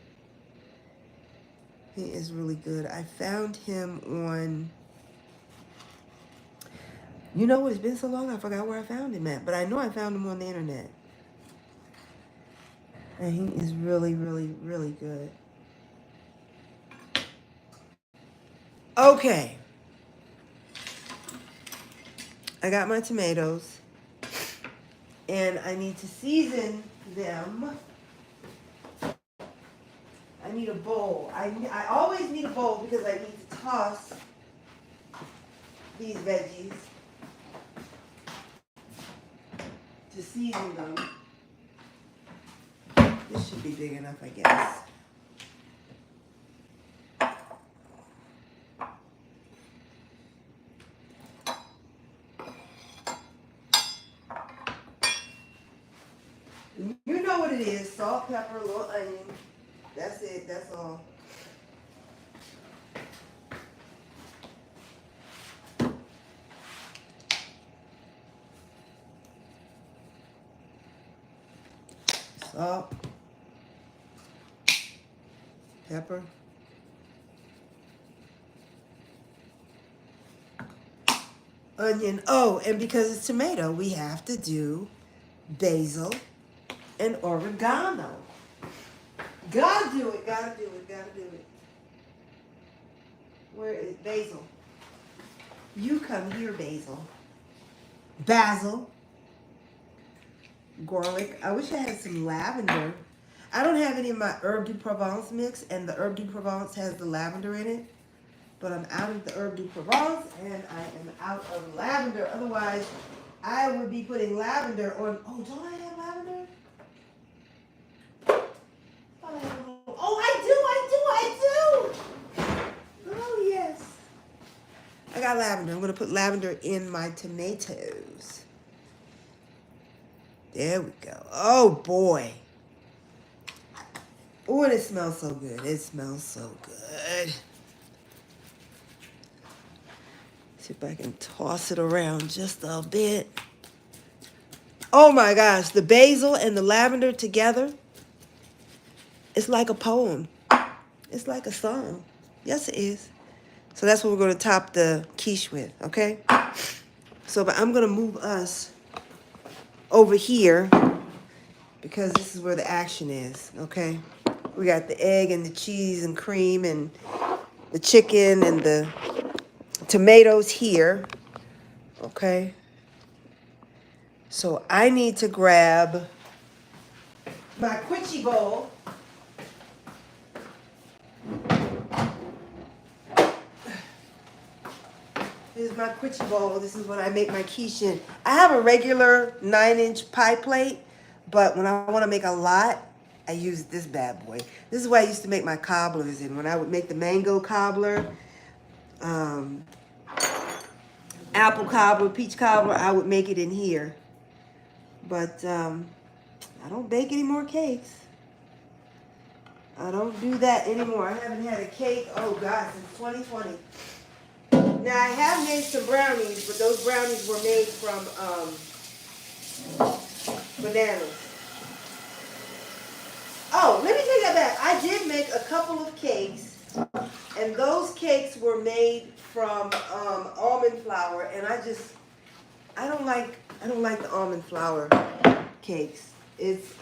He is really good. I found him on, you know what, it's been so long I forgot where I found him at, but I know I found him on the internet. And he is really, really, really good. Okay. I got my tomatoes. And I need to season them. I need a bowl. I always need a bowl because I need to toss these veggies to season them. This should be big enough, I guess. You know what it is. Salt, pepper, a little onion. That's it. That's all. Salt, pepper, onion. Oh, and because it's tomato, we have to do basil and oregano. Gotta do it, gotta do it, gotta do it. Where is basil? You come here, basil. Basil. Garlic. I wish I had some lavender. I don't have any of my herb de Provence mix, and the herb de Provence has the lavender in it. But I'm out of the herb de Provence, and I am out of lavender. Otherwise, I would be putting lavender on. Oh, don't I have lavender? Oh, I do. Oh, yes. I got lavender. I'm going to put lavender in my tomatoes. There we go. Oh, boy. Oh, and it smells so good. It smells so good. See if I can toss it around just a bit. Oh, my gosh. The basil and the lavender together. It's like a poem. It's like a song. Yes, it is. So that's what we're going to top the quiche with, okay? So, but I'm going to move us over here because this is where the action is, okay? We got the egg and the cheese and cream and the chicken and the tomatoes here, okay? So I need to grab my Quiche bowl. This is my Quiche bowl. This is what I make my quiche in. I have a regular 9-inch pie plate, but when I want to make a lot, I use this bad boy. This is what I used to make my cobblers in. When I would make the mango cobbler, apple cobbler, peach cobbler, I would make it in here. But I don't bake any more cakes. I don't do that anymore. I haven't had a cake, oh God, since 2020. Now, I have made some brownies, but those brownies were made from bananas. Oh, let me take that back. I did make a couple of cakes, and those cakes were made from almond flour, and I don't like the almond flour cakes. It's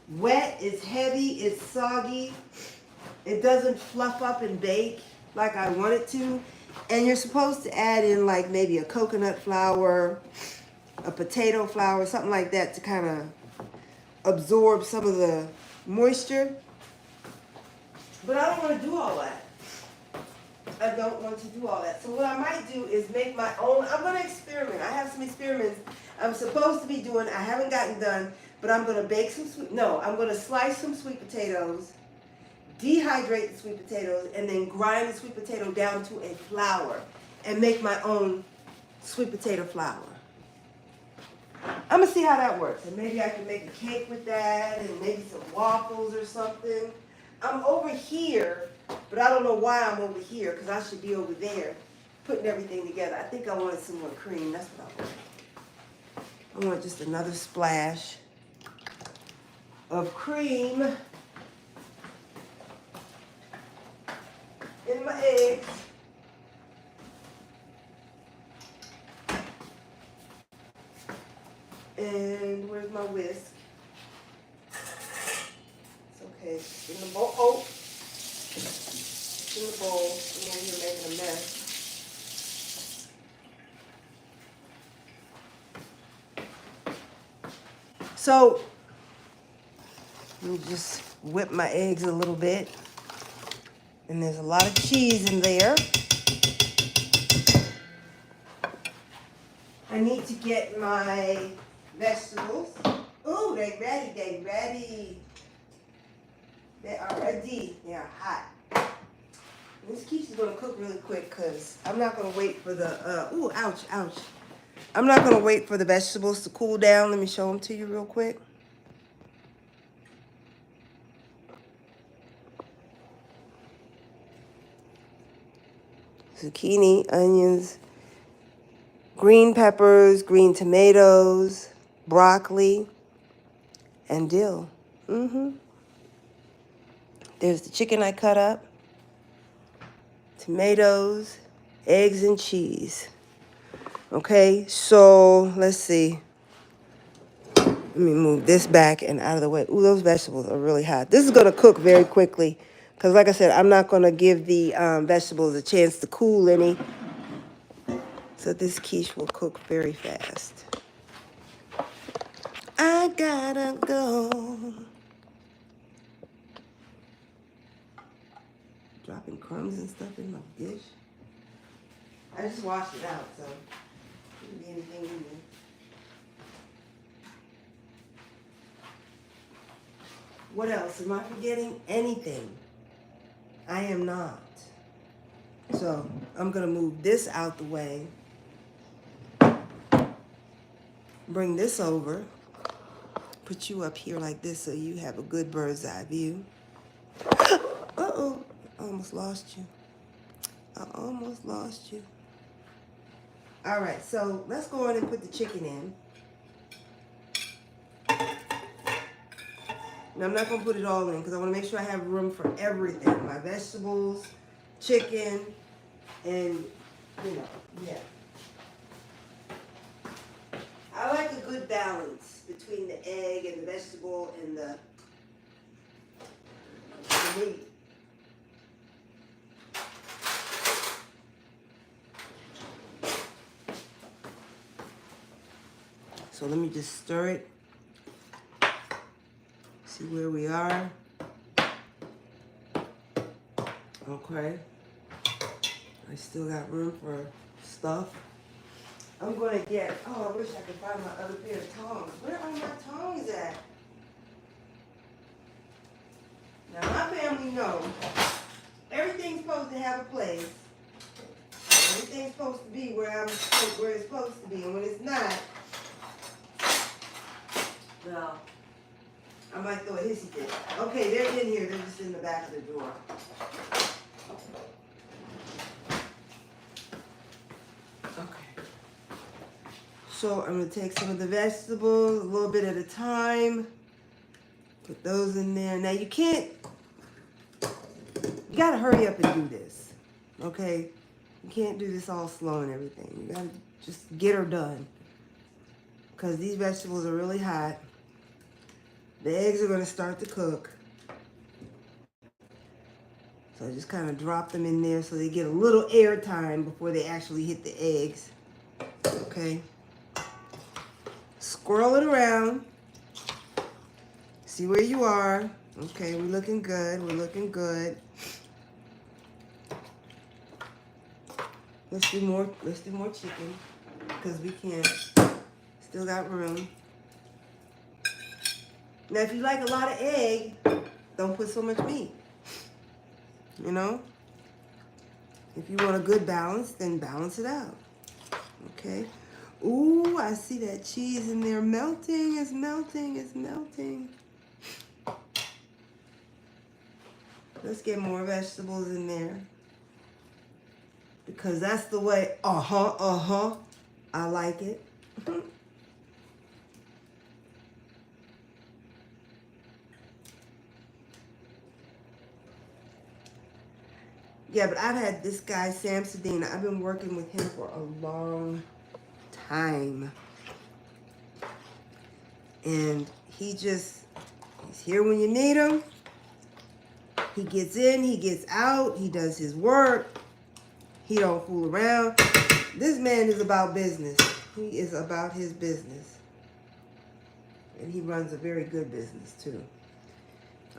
wet, it's heavy, it's soggy. It doesn't fluff up and bake like I want it to. And you're supposed to add in like maybe a coconut flour, a potato flour, something like that to kind of absorb some of the moisture. But I don't want to do all that. I don't want to do all that. So what I might do is make my own. I'm going to experiment. I have some experiments I'm supposed to be doing. I haven't gotten done, but I'm going to bake some I'm going to slice some sweet potatoes, dehydrate the sweet potatoes, and then grind the sweet potato down to a flour and make my own sweet potato flour. I'm going to see how that works. And maybe I can make a cake with that and maybe some waffles or something. I'm over here, but I don't know why I'm over here because I should be over there putting everything together. I think I wanted some more cream. That's what I want. I want just another splash of cream in my eggs. And where's my whisk? It's okay. It's in the bowl. Oh, it's in the bowl. I'm over here making a mess. So, let me just whip my eggs a little bit. And there's a lot of cheese in there. I need to get my vegetables. Ooh, they ready, they ready. They are ready. They are hot. This quiche is going to cook really quick because I'm not going to wait for the, ooh, ouch, ouch. I'm not going to wait for the vegetables to cool down. Let me show them to you real quick. Zucchini, onions, green peppers, green tomatoes, broccoli, and dill. There's the chicken I cut up, tomatoes, eggs, and cheese. Okay, so let's see. Let me move this back and out of the way. Ooh, those vegetables are really hot. This is going to cook very quickly because, like I said, I'm not going to give the vegetables a chance to cool any. So this quiche will cook very fast. I gotta go. Dropping crumbs and stuff in my dish. I just washed it out, so shouldn't be anything in there. What else? Am I forgetting anything? I am not. So I'm gonna move this out the way. Bring this over. Put you up here like this so you have a good bird's eye view. Uh-oh, I almost lost you. I almost lost you. All right, so let's go on and put the chicken in. Now, I'm not gonna put it all in because I wanna make sure I have room for everything. My vegetables, chicken, and, you know, yeah. I like a good balance between the egg and the vegetable and the meat. So let me just stir it. See where we are. Okay. I still got room for stuff. I'm gonna get, oh, I wish I could find my other pair of tongs. Where are my tongs at? Now my family knows everything's supposed to have a place. Everything's supposed to be where it's supposed to be, and when it's not, well, I might throw a hissy fit. Okay, they're in here. They're just in the back of the drawer. Okay. So I'm going to take some of the vegetables, a little bit at a time. Put those in there. Now you got to hurry up and do this. Okay? You can't do this all slow and everything. You got to just get her done. Because these vegetables are really hot. The eggs are going to start to cook. So I just kind of drop them in there so they get a little air time before they actually hit the eggs. Okay. Swirl it around. See where you are. Okay, we're looking good. We're looking good. Let's do more chicken because we can. Still got room. Now, if you like a lot of egg, don't put so much meat. You know? If you want a good balance, then balance it out. Okay? Ooh, I see that cheese in there melting. It's melting. It's melting. Let's get more vegetables in there. Because that's the way. I like it. Yeah, but I've had this guy, Sam Sedina. I've been working with him for a long time. And he's here when you need him. He gets in, he gets out, he does his work. He don't fool around. This man is about business. He is about his business. And he runs a very good business, too.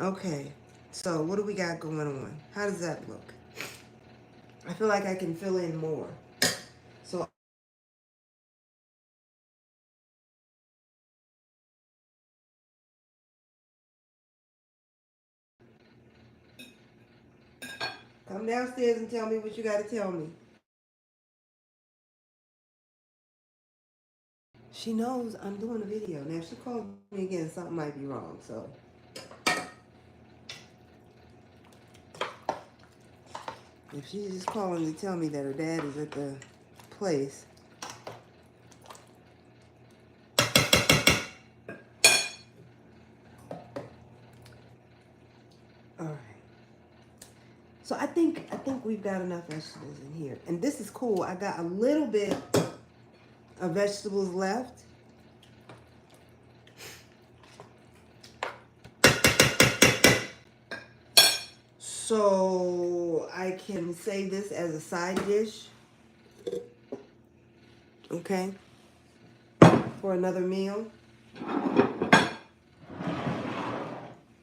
Okay, so what do we got going on? How does that look? I feel like I can fill in more. So come downstairs and tell me what you got to tell me. She knows I'm doing a video. Now, if she calls me again, something might be wrong, so. If she's just calling to tell me that her dad is at the place. All right. So I think we've got enough vegetables in here. And this is cool. I got a little bit of vegetables left. So I can save this as a side dish. Okay. For another meal.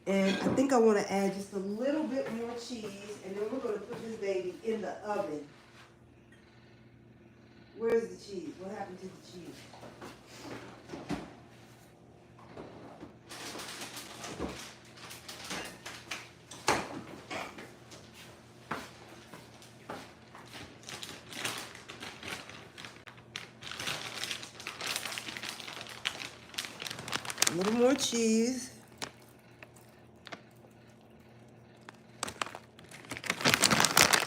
And I think I want to add just a little bit more cheese, and then we're going to put this baby in the oven. Where's the cheese? What happened to the cheese? A little more cheese.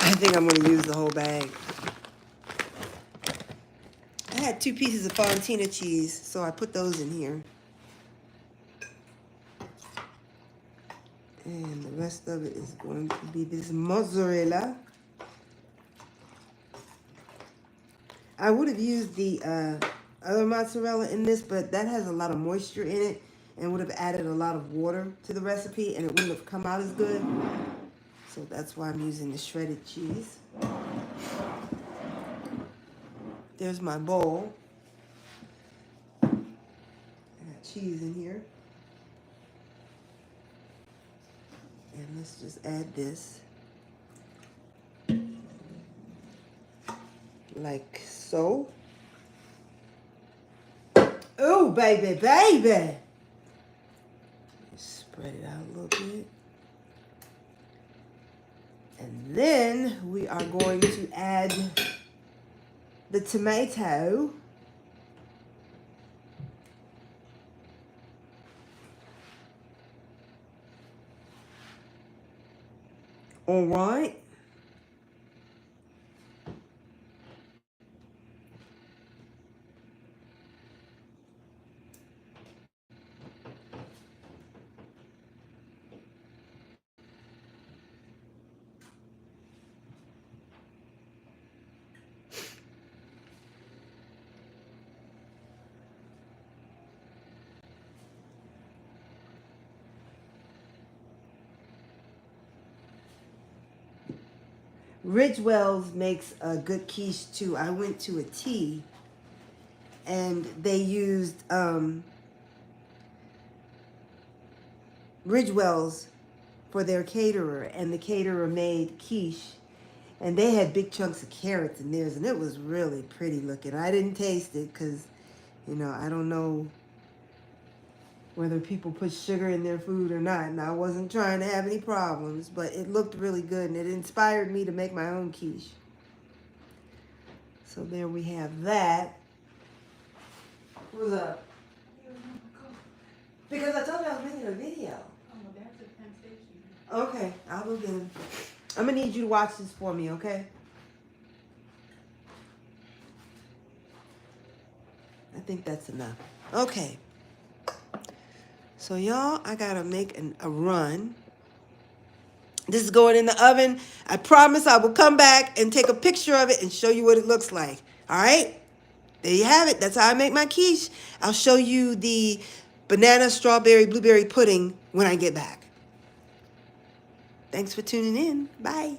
I think I'm going to use the whole bag. I had 2 pieces of Fontina cheese, so I put those in here. And the rest of it is going to be this mozzarella. I would have used the other mozzarella in this, but that has a lot of moisture in it and would have added a lot of water to the recipe, and it wouldn't have come out as good. So that's why I'm using the shredded cheese. There's my bowl. I got cheese in here. And let's just add this. Like so. Oh, baby, baby. Spread it out a little bit. And then we are going to add the tomato. All right. Ridgewell's makes a good quiche too. I went to a tea and they used Ridgewell's for their caterer, and the caterer made quiche, and they had big chunks of carrots in theirs, and it was really pretty looking. I didn't taste it because, you know, I don't know whether people put sugar in their food or not, and I wasn't trying to have any problems, but it looked really good, and it inspired me to make my own quiche. So there we have that. What's up? Because I told you I was making a video. Okay, I'll go get him. I'm gonna need you to watch this for me, okay? I think that's enough. Okay. So y'all, I gotta make a run. This is going in the oven. I promise I will come back and take a picture of it and show you what it looks like. All right? There you have it. That's how I make my quiche. I'll show you the banana, strawberry, blueberry pudding when I get back. Thanks for tuning in. Bye.